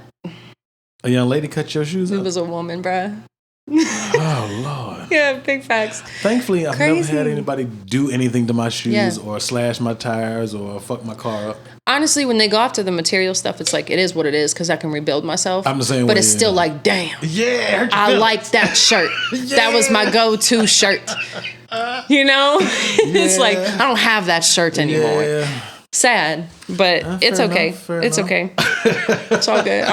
A young lady cut your shoes it out? was a woman, bruh. Oh, Lord. Yeah, big facts. Thankfully, I've Crazy. never had anybody do anything to my shoes Yeah. or slash my tires or fuck my car up. Honestly, when they go after the material stuff, it's like, it is what it is because I can rebuild myself. I'm the same But way, it's yeah. still like, damn. Yeah. I like that shirt. That was my go-to shirt. You know? It's like, I don't have that shirt anymore. Yeah. Sad, but it's fair okay. enough, fair It's enough. okay. It's all good.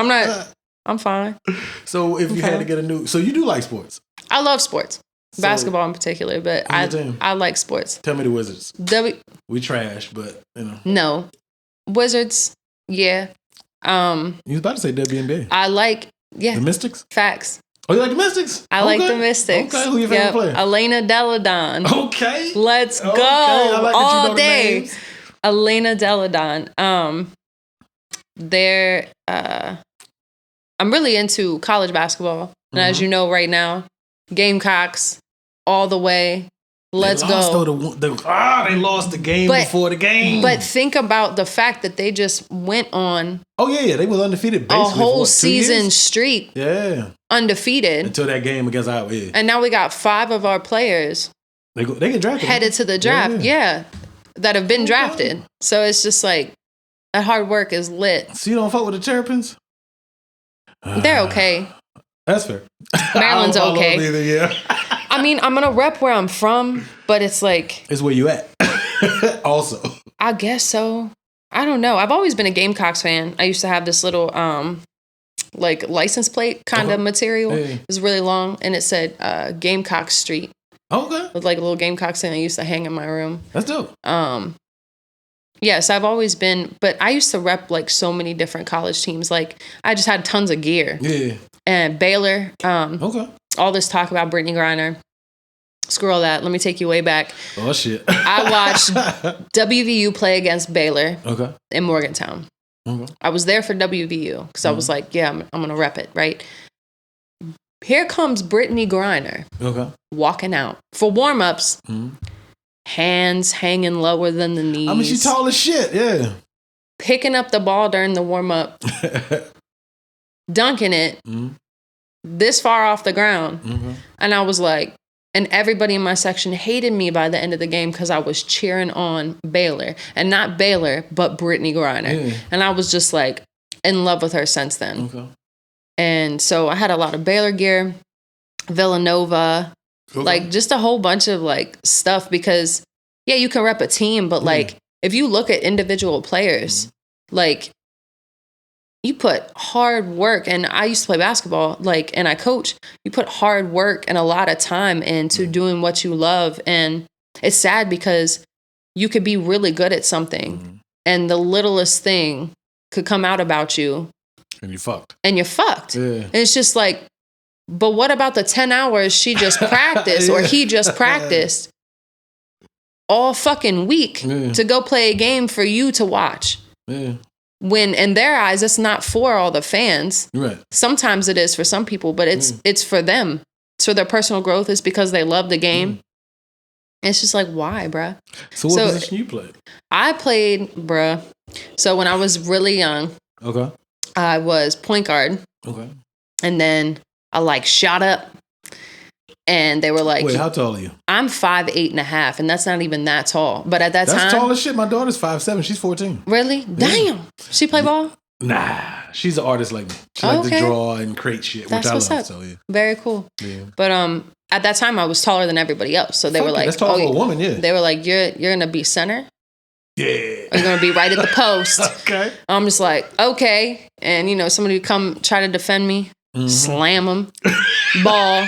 I'm fine. So if you had to get a new... So you do like sports. I love sports. So- Basketball in particular, but Who's your team? I like sports. Tell me the Wizards. We trash, but, you know. No. Wizards, yeah. You was about to say WNBA. I like, The Mystics? facts. Oh, you like the Mystics? I like the Mystics. Okay, who your favorite player? Elena Deladon. Okay. Let's go Okay, I like that you all know the day. names. Elena Deladon. They're I'm really into college basketball. And as you know right now, Gamecocks all the way. Let's They lost, go. they lost the game before the game. But think about the fact that they just went on oh yeah, they were undefeated a basically whole for what, 2 season years? streak Yeah, undefeated. until that game against Iowa. Yeah. And now we got 5 of our players They get drafted. headed to the draft. Yeah. That have been drafted. So it's just like that hard work is lit. So you don't fuck with the Terrapins? They're okay. That's fair. Maryland's I don't follow okay. them either, yeah. I mean, I'm gonna rep where I'm from, but it's like It's where you at. Also. I guess so. I don't know. I've always been a Gamecocks fan. I used to have this little like license plate kind of material. Hey. It was really long and it said Gamecock Street Okay. with like a little Gamecocks thing I used to hang in my room. That's dope. Yes, I've always been, but I used to rep like so many different college teams. Like I just had tons of gear. Yeah. And Baylor, Okay. all this talk about Brittany Griner. Screw all that. Let me take you way back. Oh shit. I watched WVU play against Baylor Okay. in Morgantown. Okay. I was there for WVU because I was like, yeah, I'm going to rep it, right? Here comes Brittany Griner Okay. walking out for warm-ups. Mhm. Hands hanging lower than the knees. I mean, she's tall as shit. Yeah. Picking up the ball during the warm-up, dunking it Mhm. this far off the ground. Okay. And I was like, and everybody in my section hated me by the end of the game because I was cheering on Baylor. And not Baylor, but Brittany Griner. Yeah. And I was just like in love with her since then. Okay. And so I had a lot of Baylor gear, Villanova, Okay. like just a whole bunch of like stuff because, yeah, you can rep a team, but like if you look at individual players, like you put hard work, and I used to play basketball, like, and I coach, you put hard work and a lot of time into doing what you love. And it's sad because you could be really good at something and the littlest thing could come out about you and you fucked. and you're fucked. Yeah. And it's just like, but what about the 10 hours she just practiced or he just practiced all fucking week to go play a game for you to watch? Yeah. When in their eyes, it's not for all the fans. Right. Sometimes it is for some people, but it's for them. So their personal growth is because they love the game. It's just like, why, bruh? So what position you played? I played, bruh. So when I was really young, Okay. I was point guard. Okay. And then I like shot up. And they were like, wait, how tall are you? I'm 5'8.5", and that's not even that tall. But at that time, That's tall as shit. My daughter's 5'7". She's 14. really? Damn. She play ball? Nah. She's an artist like me. She likes to draw and create shit, That's which I what's love. up. So yeah. Very cool. Yeah. But at that time I was taller than everybody else. So they were like, that's tall for a woman, yeah. They were like, you're gonna be center. Yeah. Or you're gonna be right at the post. Okay. I'm just like, okay. And somebody would come try to defend me, slam them, ball,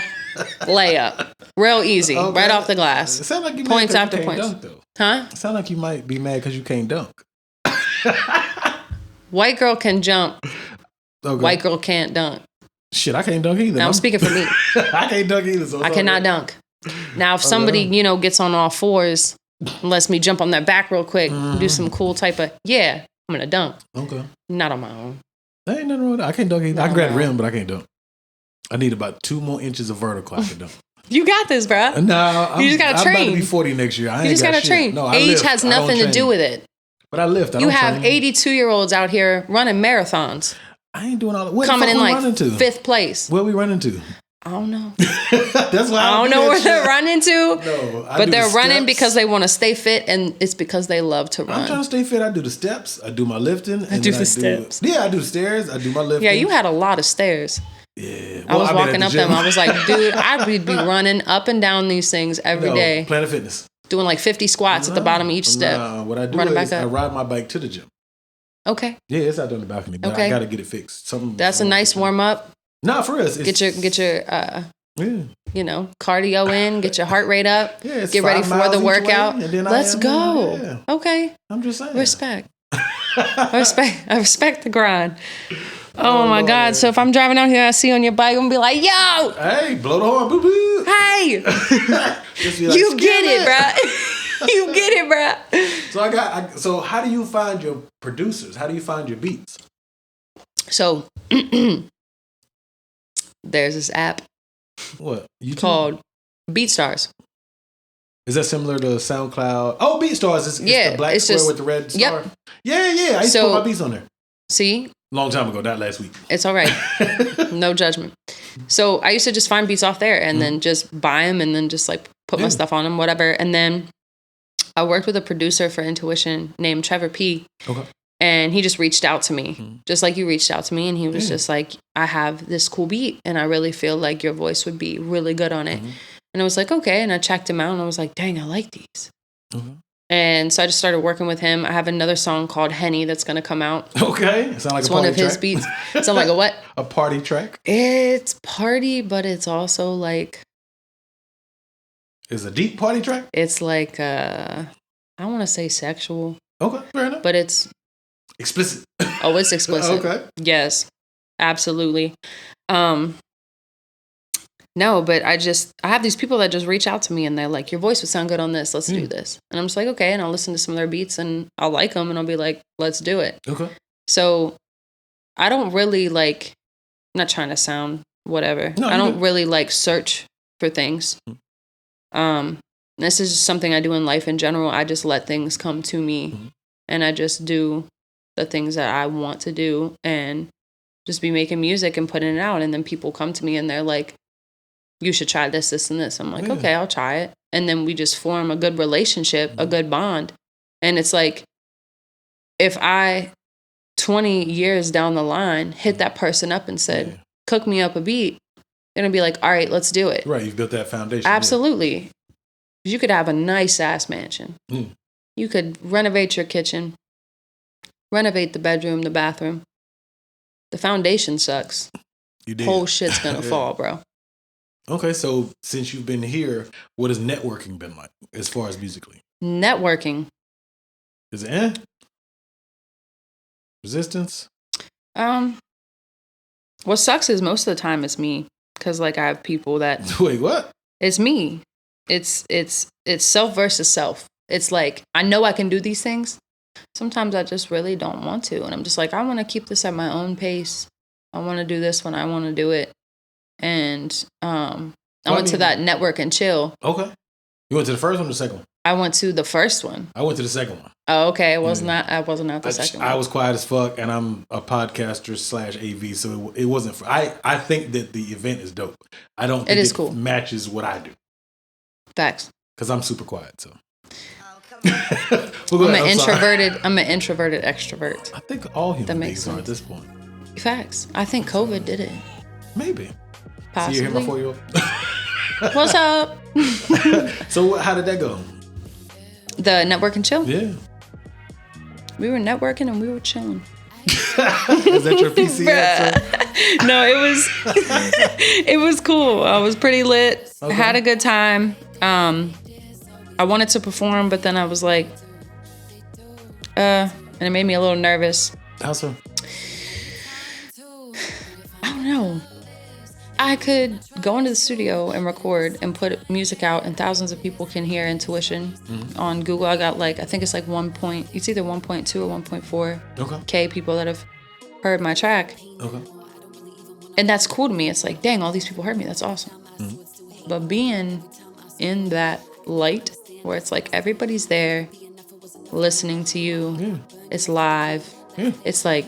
layup. Real easy. Okay. Right off the glass. It sounds like you points mad after you can't points. dunk, though. Huh? It sounds like you might be mad because you can't dunk. White girl can jump. Okay. White girl can't dunk. Shit, I can't dunk either. Now I'm speaking for me. I can't dunk either. So I cannot dunk. Now, if somebody, gets on all fours and lets me jump on their back real quick, do some cool type of, I'm going to dunk. Okay. Not on my own. There ain't nothing wrong with that. I can't dunk either. I can grab the rim, but I can't dunk. I need about 2 more inches of vertical I can dunk. You got this, bro. No, you just got to train. I'm about to be 40 next year. You just got to train. No, age has nothing to do with it. But I lift. You have 82-year-olds out here running marathons. I ain't doing all that. Where coming in like running to? 5th place. Where we running to? I don't know. That's why I don't know where they're running to. No, but they're running because they want to stay fit, and it's because they love to run. I'm trying to stay fit. I do the steps. I do my lifting. I do the steps. Yeah, I do the stairs. I do my lifting. Yeah, you had a lot of stairs. Yeah. I was walking up them. I was like, dude, I would be running up and down these things every day. Planet Fitness. Doing like 50 squats at the bottom of each step. What I do is I ride my bike to the gym. Okay. Yeah, it's out there on the balcony, but I got to get it fixed. That's a nice warm up. Nah, for us. Get your cardio in, get your heart rate up, get ready for the workout. Let's go. Yeah. Okay. I'm just saying. Respect. I respect the grind. Oh my God. So if I'm driving out here, I see you on your bike, I'm gonna be like, yo! Hey, blow the horn, boo boo. Hey! Like, you get it, bro. You get it, bro. So how do you find your producers? How do you find your beats? So there's this app. What? YouTube? Called BeatStars. Is that similar to SoundCloud? Oh, BeatStars. It's the black square with the red star. Yep. Yeah. I used to put my beats on there. See? Long time ago, not last week. It's all right. No judgment. So I used to just find beats off there and then just buy them and then just like put my stuff on them, whatever. And then I worked with a producer for Intuition named Trevor P. Okay. And he just reached out to me, just like you reached out to me. And he was just like, I have this cool beat and I really feel like your voice would be really good on it. And I was like, okay. And I checked him out and I was like, dang, I like these. And so I just started working with him. I have another song called Henny that's going to come out. Okay. It sounds like it's a party one of his beats. Sound like a what? A party track? It's party, but it's also like... It's a deep party track? It's like, I want to say sexual. Okay, fair enough. But it's... Explicit. Oh, it's explicit. Okay. Yes, absolutely. No, but I have these people that just reach out to me and they're like, your voice would sound good on this. Let's do this. And I'm just like, okay. And I'll listen to some of their beats and I'll like them and I'll be like, let's do it. Okay. So I don't really like, I'm not trying to sound whatever. No, I don't really like search for things. This is just something I do in life in general. I just let things come to me and I just do the things that I want to do and just be making music and putting it out. And then people come to me and they're like, you should try this, this, and this. I'm like, okay, I'll try it. And then we just form a good relationship, a good bond. And it's like, if I, 20 years down the line, hit that person up and said, cook me up a beat, they're going to be like, all right, let's do it. Right, you've built that foundation. Absolutely. Yeah. You could have a nice-ass mansion. You could renovate your kitchen, renovate the bedroom, the bathroom. The foundation sucks. You did. Whole shit's going to fall, bro. Okay, so since you've been here, what has networking been like as far as musically? Networking. Is it resistance? What sucks is most of the time it's me. Because like I have people that wait, what? It's me. It's self versus self. It's like I know I can do these things. Sometimes I just really don't want to. And I'm just like, I want to keep this at my own pace. I want to do this when I want to do it. And I went to that network and chill. Okay. You went to the first one or the second one? I went to the first one. I went to the second one. Oh, okay. I wasn't at the second one. I was quiet as fuck, and I'm a podcaster / AV, so it wasn't. I think that the event is dope. I don't think it is cool. Matches what I do. Facts. Because I'm super quiet, so. I'm an introverted extrovert. I think all human beings are at this point. Facts. I think COVID did it. Maybe. Possibly. See, you hear my 4-year-old? What's up? So how did that go? The network and chill? Yeah. We were networking and we were chilling. Is that your PC answer? No, it was cool. I was pretty lit. Okay. Had a good time. I wanted to perform, but then I was like, and it made me a little nervous. How so? I don't know. I could go into the studio and record and put music out, and thousands of people can hear Intuition on Google. I got I think it's like it's either 1.2 or 1.4 K people that have heard my track. Okay. And that's cool to me. It's like, dang, all these people heard me. That's awesome. But being in that light where it's like everybody's there listening to you, it's live. Yeah. It's like,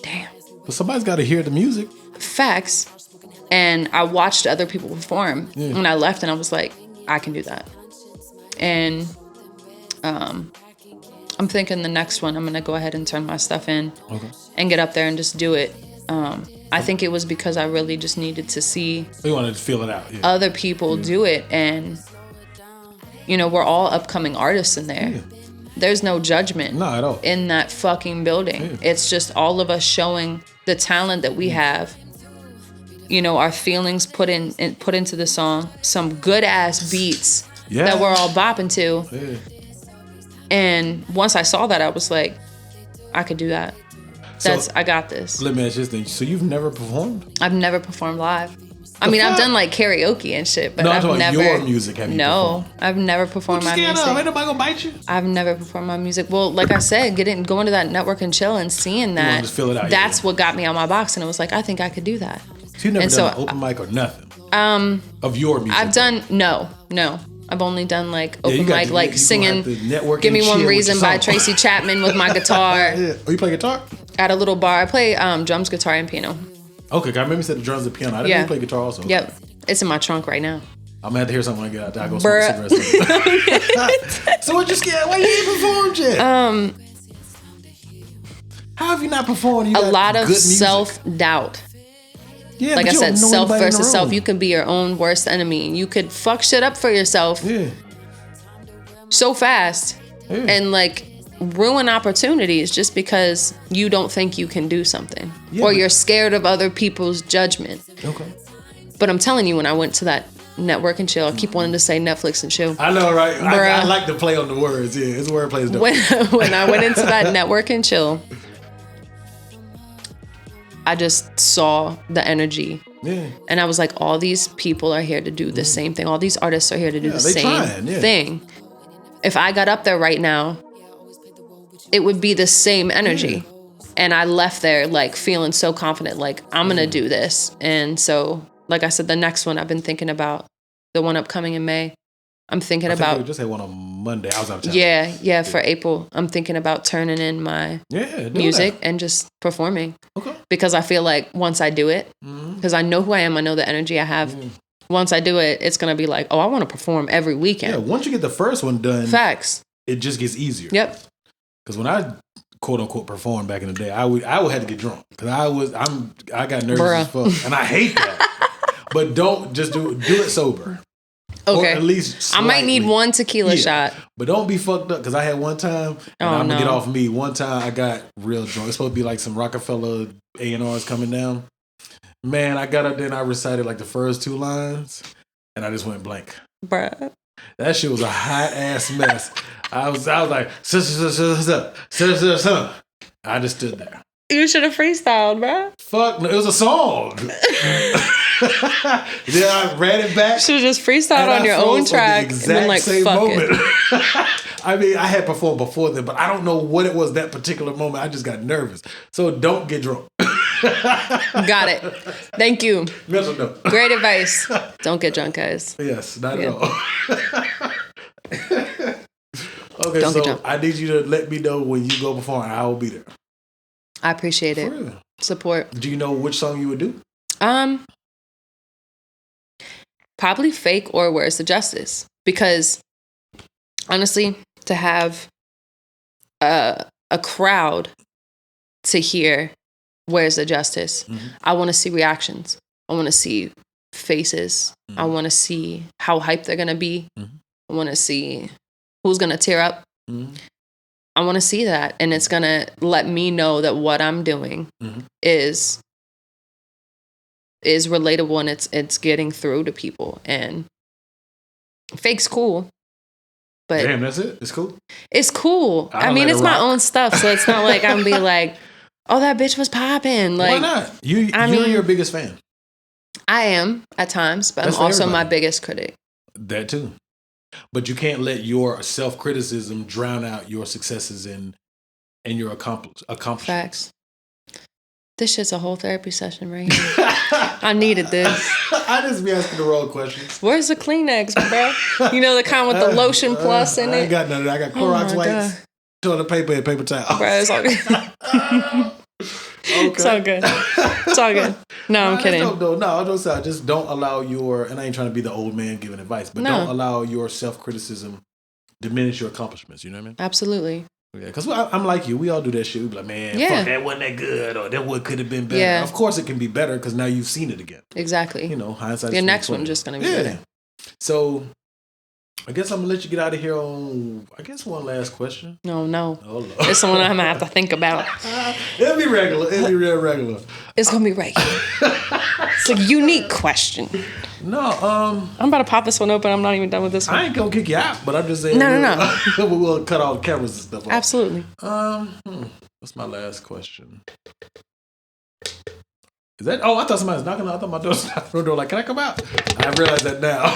damn. But somebody's got to hear the music. Facts. And I watched other people perform when I left, and I was like, I can do that. And I'm thinking the next one, I'm going to go ahead and turn my stuff in and get up there and just do it. I think it was because I really just needed to see You wanted to feel it out. Yeah. other people do it. And, we're all upcoming artists in there. Yeah. There's no judgment No, at all. in that fucking building. Yeah. It's just all of us showing the talent that we have. Our feelings put into the song, some good ass beats that we're all bopping to. Yeah. And once I saw that, I was like, I could do that. I got this. Let me ask you this thing. So you've never performed? I've never performed live. I mean, I've done like karaoke and shit, but No, I'm I've talking about never. your music. Have you performed? I've never performed my music. Ain't nobody gonna bite you. I've never performed my music. Well, like I said, going to that network and chill and seeing wanna that, just feel it out, that's what got me out my box. And it was like, I think I could do that. So you've never And done so, an open mic or nothing? Of your music? I've done, no. I've only done like you open got mic, to- like you singing gonna have to network Give and Me One chill with Reason your by song. Tracy Chapman with my guitar Yeah. Oh, you play guitar? at a little bar. I play drums, guitar, and piano. Okay, 'cause I remember you said the drums and piano. I didn't know you play guitar also. Yep. It's in my trunk right now. I'm gonna have to hear something when I get out there. I go smoke cigarettes. So what you scared? Why you ain't performed yet? How have you not performed? You A got lot of good music. self-doubt. Yeah, Like but I you said, don't know self anybody in the versus self. room. You can be your own worst enemy. You could fuck shit up for yourself Yeah. so fast Yeah. and like ruin opportunities just because you don't think you can do something Yeah, or but- you're scared of other people's judgment. Okay. But I'm telling you, when I went to that network and chill, I keep wanting to say Netflix and chill. I know, right? I Bruh. like to play on the words. Yeah, it's wordplay. When I went into that network and chill, I just saw the energy. Yeah. And I was like, all these people are here to do the same thing. All these artists are here to do the they same trying, yeah. thing. If I got up there right now, it would be the same energy. And I left there like feeling so confident, like I'm going to do this. And so, like I said, the next one I've been thinking about, the one upcoming in May, I'm thinking I think we about. just had one on Monday. I was out of town. Yeah, for April. I'm thinking about turning in my do music that. and just performing. Okay. Because I feel like once I do it, because I know who I am, I know the energy I have. Once I do it, it's going to be like, oh, I want to perform every weekend. Yeah, once you get the first one done, Facts. it just gets easier. Yep. Because when I quote unquote performed back in the day, I would have to get drunk because I got nervous as fuck, and I hate that. But don't just do it sober. Okay. Or at least I might need slightly. one tequila shot. But don't be fucked up because I had one time, and I'm gonna get off me. One time I got real drunk. It's supposed to be like some Rockefeller A&Rs coming down. Man, I got up there and I recited like the first 2 lines, and I just went blank. Bruh. That shit was a hot ass mess. I was like, I just stood there. You should have freestyled, bruh. Fuck, no, it was a song. Then I ran it back. You should have just freestyled on your own track and been like, fuck it. I mean, I had performed before then, but I don't know what it was that particular moment. I just got nervous. So don't get drunk. Got it. Thank you. Mental note. Great advice. Don't get drunk, guys. Yes, not at all. Okay, Don't get so drunk. I need you to let me know when you go perform. I will be there. I appreciate it. For real. Support. Do you know which song you would do? Probably Fake or Where's the Justice? Because honestly, to have a crowd to hear where's the justice? I want to see reactions. I want to see faces. I want to see how hyped they're going to be. I want to see who's going to tear up. I want to see that. And it's going to let me know that what I'm doing is relatable and it's getting through to people. And fake's cool. But damn, that's it? It's cool? It's cool. I mean, it's my own stuff, so it's not like I'm gonna be like, oh, that bitch was popping. Like, why not? You're your biggest fan. I am at times, but That's I'm also everybody. my biggest critic. That too. But you can't let your self-criticism drown out your successes and your accomplishments. Facts. This shit's a whole therapy session right here. I needed this. I just be asking the wrong questions. Where's the Kleenex, bro? You know, the kind with the lotion plus in I ain't it? got none of that. I got Clorox my wipes, God. toilet paper, and paper towel. Bro, it's all good. It's all good. It's all good. No, I'm kidding. No, just don't allow your, and I ain't trying to be the old man giving advice, but don't allow your self-criticism diminish your accomplishments. You know what I mean? Absolutely. Yeah, because I'm like you. We all do that shit. We be like, man, fuck, that wasn't that good, or that one could have been better. Yeah. Of course it can be better because now you've seen it again. Exactly. You know, hindsight. Your next one's just going to be better. So, I guess I'm going to let you get out of here on, I guess, one last question. No. Oh, Lord. It's the one I'm going to have to think about. It'll be regular. It'll be real regular. It's going to be regular. It's a unique question. No, I'm about to pop this one open. I'm not even done with this one. I ain't gonna kick you out, but I'm just saying. No. We'll cut all the cameras and stuff off. Absolutely. What's my last question? Is that? Oh, I thought somebody was knocking. I thought my door was knocking on the door. Like, can I come out? I realized that now.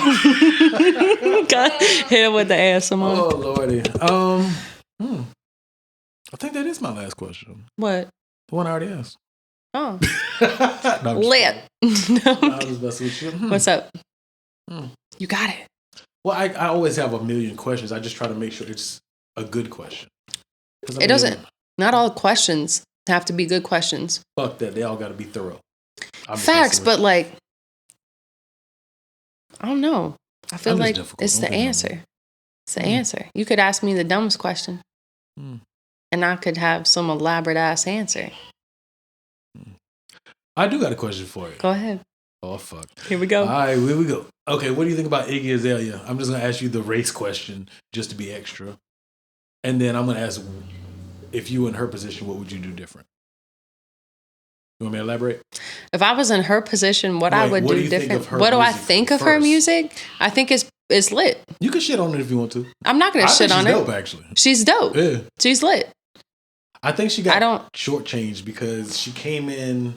Hit it with the ASMR. Oh lordy. I think that is my last question. What? The one I already asked. Oh. No, Lit. I was messing with you. What's up? You got it. Well, I always have a million questions. I just try to make sure it's a good question. It doesn't. Not all questions have to be good questions. Fuck that. They all got to be thorough. Facts, but like, I don't know. I feel like it's the answer. It's the answer. You could ask me the dumbest question, and I could have some elaborate ass answer. I do got a question for you. Go ahead. Oh, fuck. Here we go. All right, here we go. Okay, what do you think about Iggy Azalea? I'm just going to ask you the race question just to be extra. And then I'm going to ask, if you were in her position, what would you do different? You want me to elaborate? If I was in her position, what I would do different. What do I think of her music? I think it's lit. You can shit on it if you want to. I'm not going to shit on it. She's dope, actually. She's dope. Yeah. She's lit. I think she got shortchanged because she came in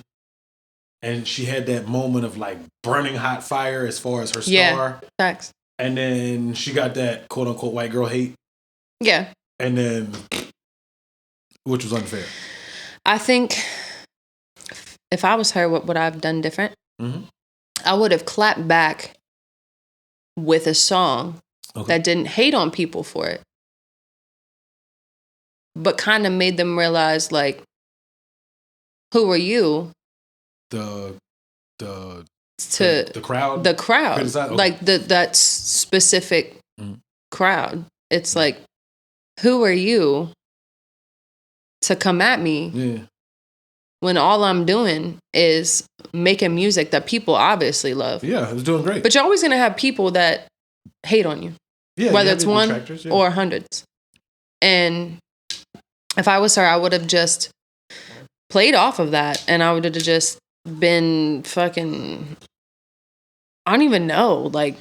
and she had that moment of like burning hot fire as far as her star. Yeah, facts. And then she got that quote unquote white girl hate. Yeah. And then, which was unfair. I think if I was her, what would I have done different? I would have clapped back with a song that didn't hate on people for it, but kind of made them realize, like, who are you? The crowd. The crowd. Like that specific crowd. It's like, who are you to come at me when all I'm doing is making music that people obviously love? Yeah, it was doing great. But you're always going to have people that hate on you. Yeah, whether it's one or hundreds. And if I was her, I would have just played off of that, and I would have just been fucking, I don't even know, like,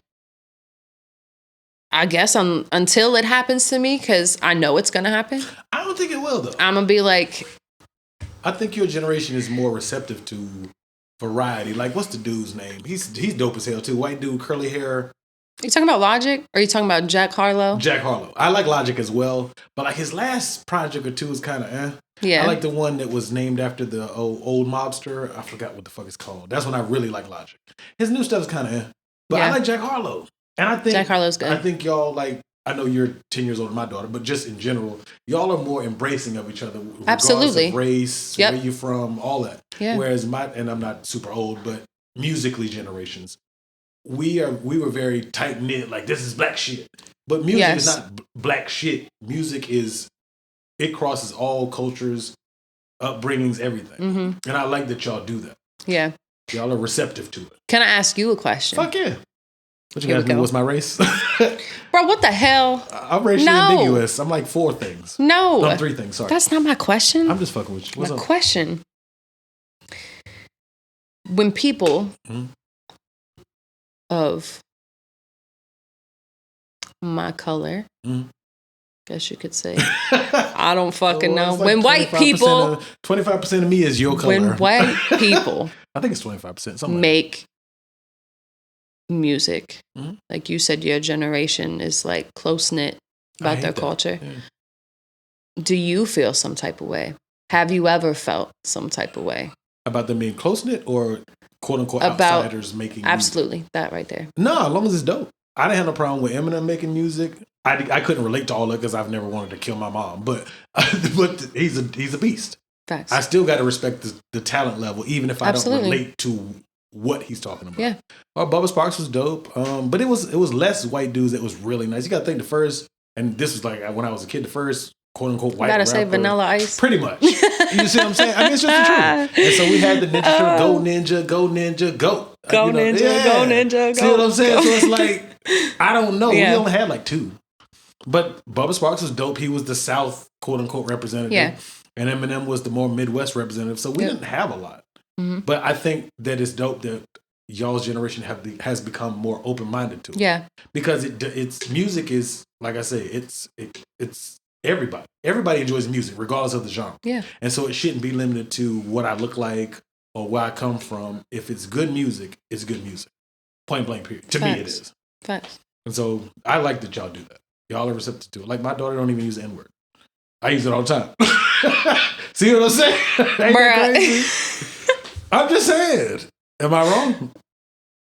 I guess until it happens to me, because I know it's going to happen. I don't think it will, though. I'm going to be like, I think your generation is more receptive to variety. Like, what's the dude's name? He's dope as hell, too. White dude, curly hair. Are you talking about Logic? Or are you talking about Jack Harlow? Jack Harlow. I like Logic as well, but like his last project or two is kind of Yeah. I like the one that was named after the old mobster. I forgot what the fuck it's called. That's when I really like Logic. His new stuff is kind of but I like Jack Harlow. And I think Jack Harlow's good. I think y'all, like, I know you're 10 years older than my daughter, but just in general, y'all are more embracing of each other. Absolutely. Of race, where you're from, all that. Yeah. Whereas and I'm not super old, but musically generations, we were very tight knit. Like, this is black shit, but music is not black shit. Music it crosses all cultures, upbringings, everything. And I like that y'all do that. Yeah. Y'all are receptive to it. Can I ask you a question? Fuck yeah. What you Here guys we mean? go. What's my race? Bro, what the hell? I'm racially ambiguous. I'm like 4 things. No. I'm 3 things. Sorry. That's not my question. I'm just fucking with you. What's my up? question. When people of my color, guess you could say, I don't fucking know. It's like When white people, 25% of me is your color. when white people I think it's 25%. Something make music, like you said, your generation is like close knit about their culture. Yeah. Do you feel some type of way? Have you ever felt some type of way About them being close knit or quote unquote about outsiders making absolutely music? That right there. No, as long as it's dope. I didn't have no problem with Eminem making music. I couldn't relate to all that because I've never wanted to kill my mom, but he's a beast. Facts. I still got to respect the talent level, even if I Absolutely. don't relate to what he's talking about. Yeah. Or Bubba Sparks was dope, but it was less white dudes that was really nice. You got to think the first, and this was like when I was a kid, the first quote unquote white. I gotta rapper, say Vanilla Ice. Pretty much. You see what I'm saying? I mean, it's just the truth. And so we had the Ninja Turtle, go Ninja, go Ninja, go. Go Ninja, go Ninja, go. See what I'm saying? So it's like, I don't know. Yeah. We only had like 2. But Bubba Sparks was dope. He was the South, quote unquote, representative. Yeah. And Eminem was the more Midwest representative. So we didn't have a lot. But I think that it's dope that y'all's generation has become more open-minded to it. Yeah. Because it's music is, like I say, it's everybody. Everybody enjoys music, regardless of the genre. Yeah. And so it shouldn't be limited to what I look like or where I come from. If it's good music, it's good music. Point blank, period. To me, it is. Facts. And so I like that y'all do that. Y'all are receptive to it. Like my daughter don't even use the N-word. I use it all the time. See what I'm saying? Ain't that crazy? I'm just saying. Am I wrong?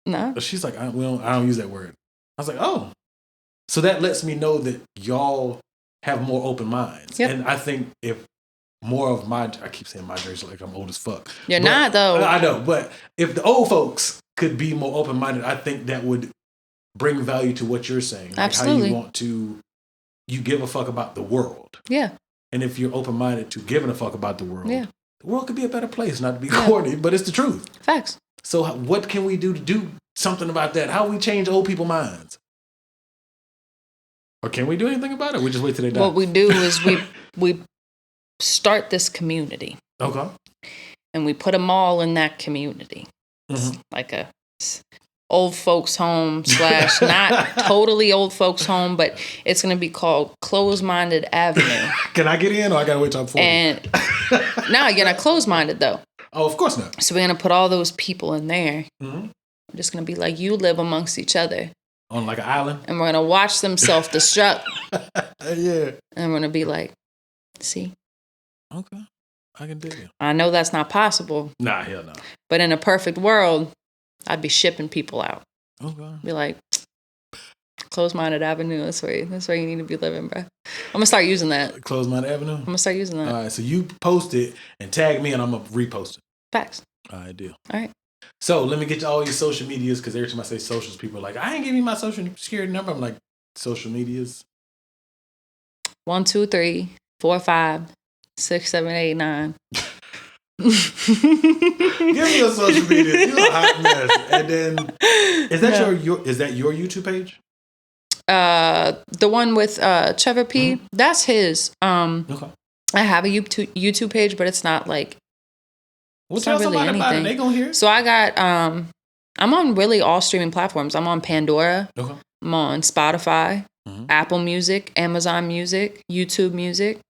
No. She's like, I don't use that word. I was like, oh. So that lets me know that y'all have more open minds. Yep. And I think if more of I keep saying my generation like I'm old as fuck. You're not, though. I know, but if the old folks could be more open-minded, I think that would bring value to what you're saying. Like Absolutely. how you give a fuck about the world. Yeah. And if you're open-minded to giving a fuck about the world, Yeah. the world could be a better place, not to be corny, but it's the truth. Facts. So what can we do to do something about that? How we change old people's minds? Or can we do anything about it? We just wait till they die. What we do is we start this community. Okay. And we put them all in that community. It's like a old folks home / not totally old folks home, but it's going to be called Closed-Minded Avenue. Can I get in or I got to wait till I'm 40? And no, you're not closed-minded though. Oh, of course not. So we're going to put all those people in there. We're just going to be like, you live amongst each other. On like an island? And we're going to watch them self-destruct. Yeah. And we're going to be like, see? Okay. I can dig it. I know that's not possible. Nah, hell no. But in a perfect world, I'd be shipping people out. Okay. Be like, Closed-Minded Avenue. That's where you need to be living, bro. I'm going to start using that. Closed-Minded Avenue? I'm going to start using that. All right. So you post it and tag me and I'm going to repost it. Facts. All right, deal. All right. So let me get to all your social medias because every time I say socials, people are like, I ain't giving you my social security number. I'm like, social medias. 1, 2, 3, 4, 5, 6, 7, 8, 9. Give me your social media. You're a hot mess. And then, is that your YouTube page? The one with Trevor P. That's his. Okay. I have a YouTube page, but it's not like. Well, it's tell not really somebody about it. anything. They gonna hear it. So I got. I'm on really all streaming platforms. I'm on Pandora. Okay. I'm on Spotify, Apple Music, Amazon Music, YouTube Music.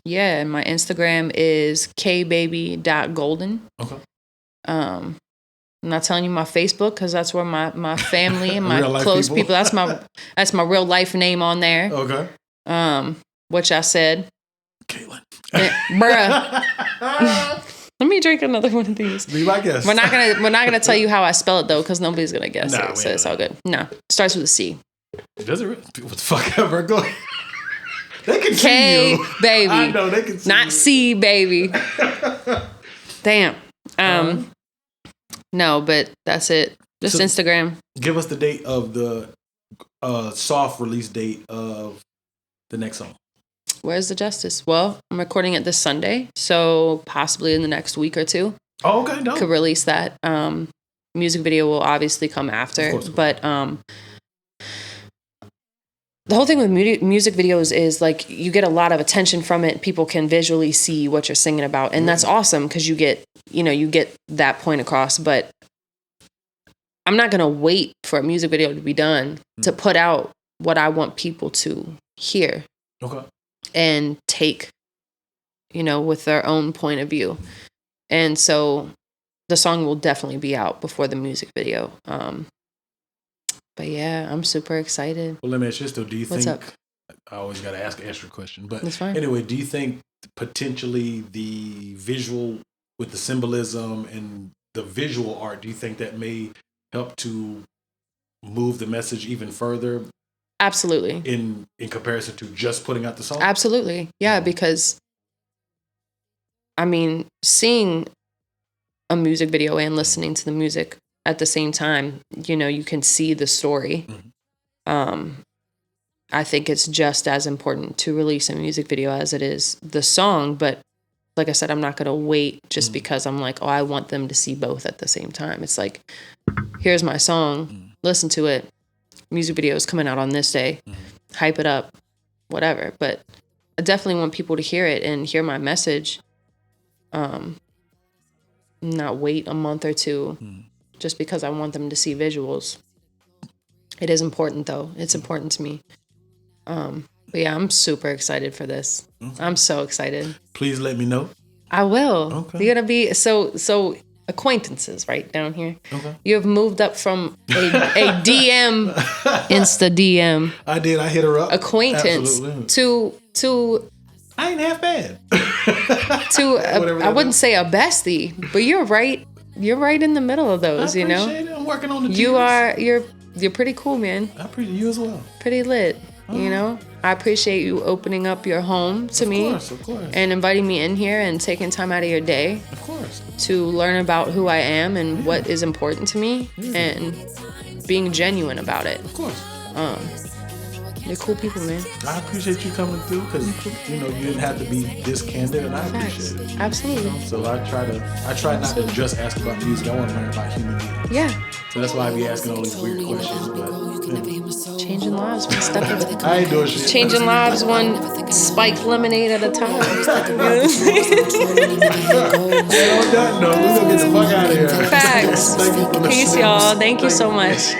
Yeah, and my Instagram is kbaby.golden. Okay. I'm not telling you my Facebook because that's where my family and my Real-life close people. That's my real life name on there. Okay. Which I said, Caitlin. Bruh. Let me drink another one of these. Be my guest. We're not gonna tell you how I spell it though, because nobody's gonna guess Nah, it. So it's all good. No, it starts with a C. Does it really? What the fuck ever? Go ahead. They can K see you. baby. I know they can see Not you. C baby. Damn. No, but that's it. Just So- Instagram. Give us the date of the soft release date of the next song. Where's the justice? Well, I'm recording it this Sunday, so possibly in the next week or two. Oh, okay, dope. Could release that. Music video will obviously come after, Of course. but the whole thing with music videos is like you get a lot of attention from it. People can visually see what you're singing about, and that's awesome because you get that point across. But I'm not gonna wait for a music video to be done to put out what I want people to hear. Okay. And take, with their own point of view. And so the song will definitely be out before the music video. But yeah, I'm super excited. Well, let me ask you this though. Do you What's think, up? I always got to ask an extra question, but That's fine. anyway, do you think potentially the visual with the symbolism and the visual art, do you think that may help to move the message even further? Absolutely. In comparison to just putting out the song? Absolutely. Yeah, because I mean, seeing a music video and listening to the music at the same time, you can see the story. I think it's just as important to release a music video as it is the song. But like I said, I'm not going to wait just because I'm like, I want them to see both at the same time. It's like, here's my song, listen to it. Music video is coming out on this day. Hype it up, whatever. But I definitely want people to hear it and hear my message. Not wait a month or two just because I want them to see visuals. It is important though. It's important to me. But yeah, I'm super excited for this. I'm so excited. Please let me know. I will. Okay. You're gonna be so acquaintances right down here. Okay. You have moved up from a DM, Insta DM. I did. I hit her up. Acquaintance Absolutely. to I ain't half bad. I wouldn't say a bestie, but you're right. You're right in the middle of those. I appreciate it. I'm working on the. You're pretty cool, man. I appreciate you as well. Pretty lit. I appreciate you opening up your home to me. Of course. And inviting me in here and taking time out of your day. Of course. To learn about who I am and what is important to me and being genuine about it. Of course. You're cool people, man. I appreciate you coming through because you didn't have to be this candid, and I appreciate it. Absolutely. So I try not to just ask about music. I want to learn about human beings. Yeah. So that's why I be asking all these weird questions. But Changing lives one step at a time. I ain't doing shit. Changing lives one spiked lemonade at a time. No, we're gonna get the fuck out of here. Facts. Thank you for Peace, listening. y'all. Thank you so much.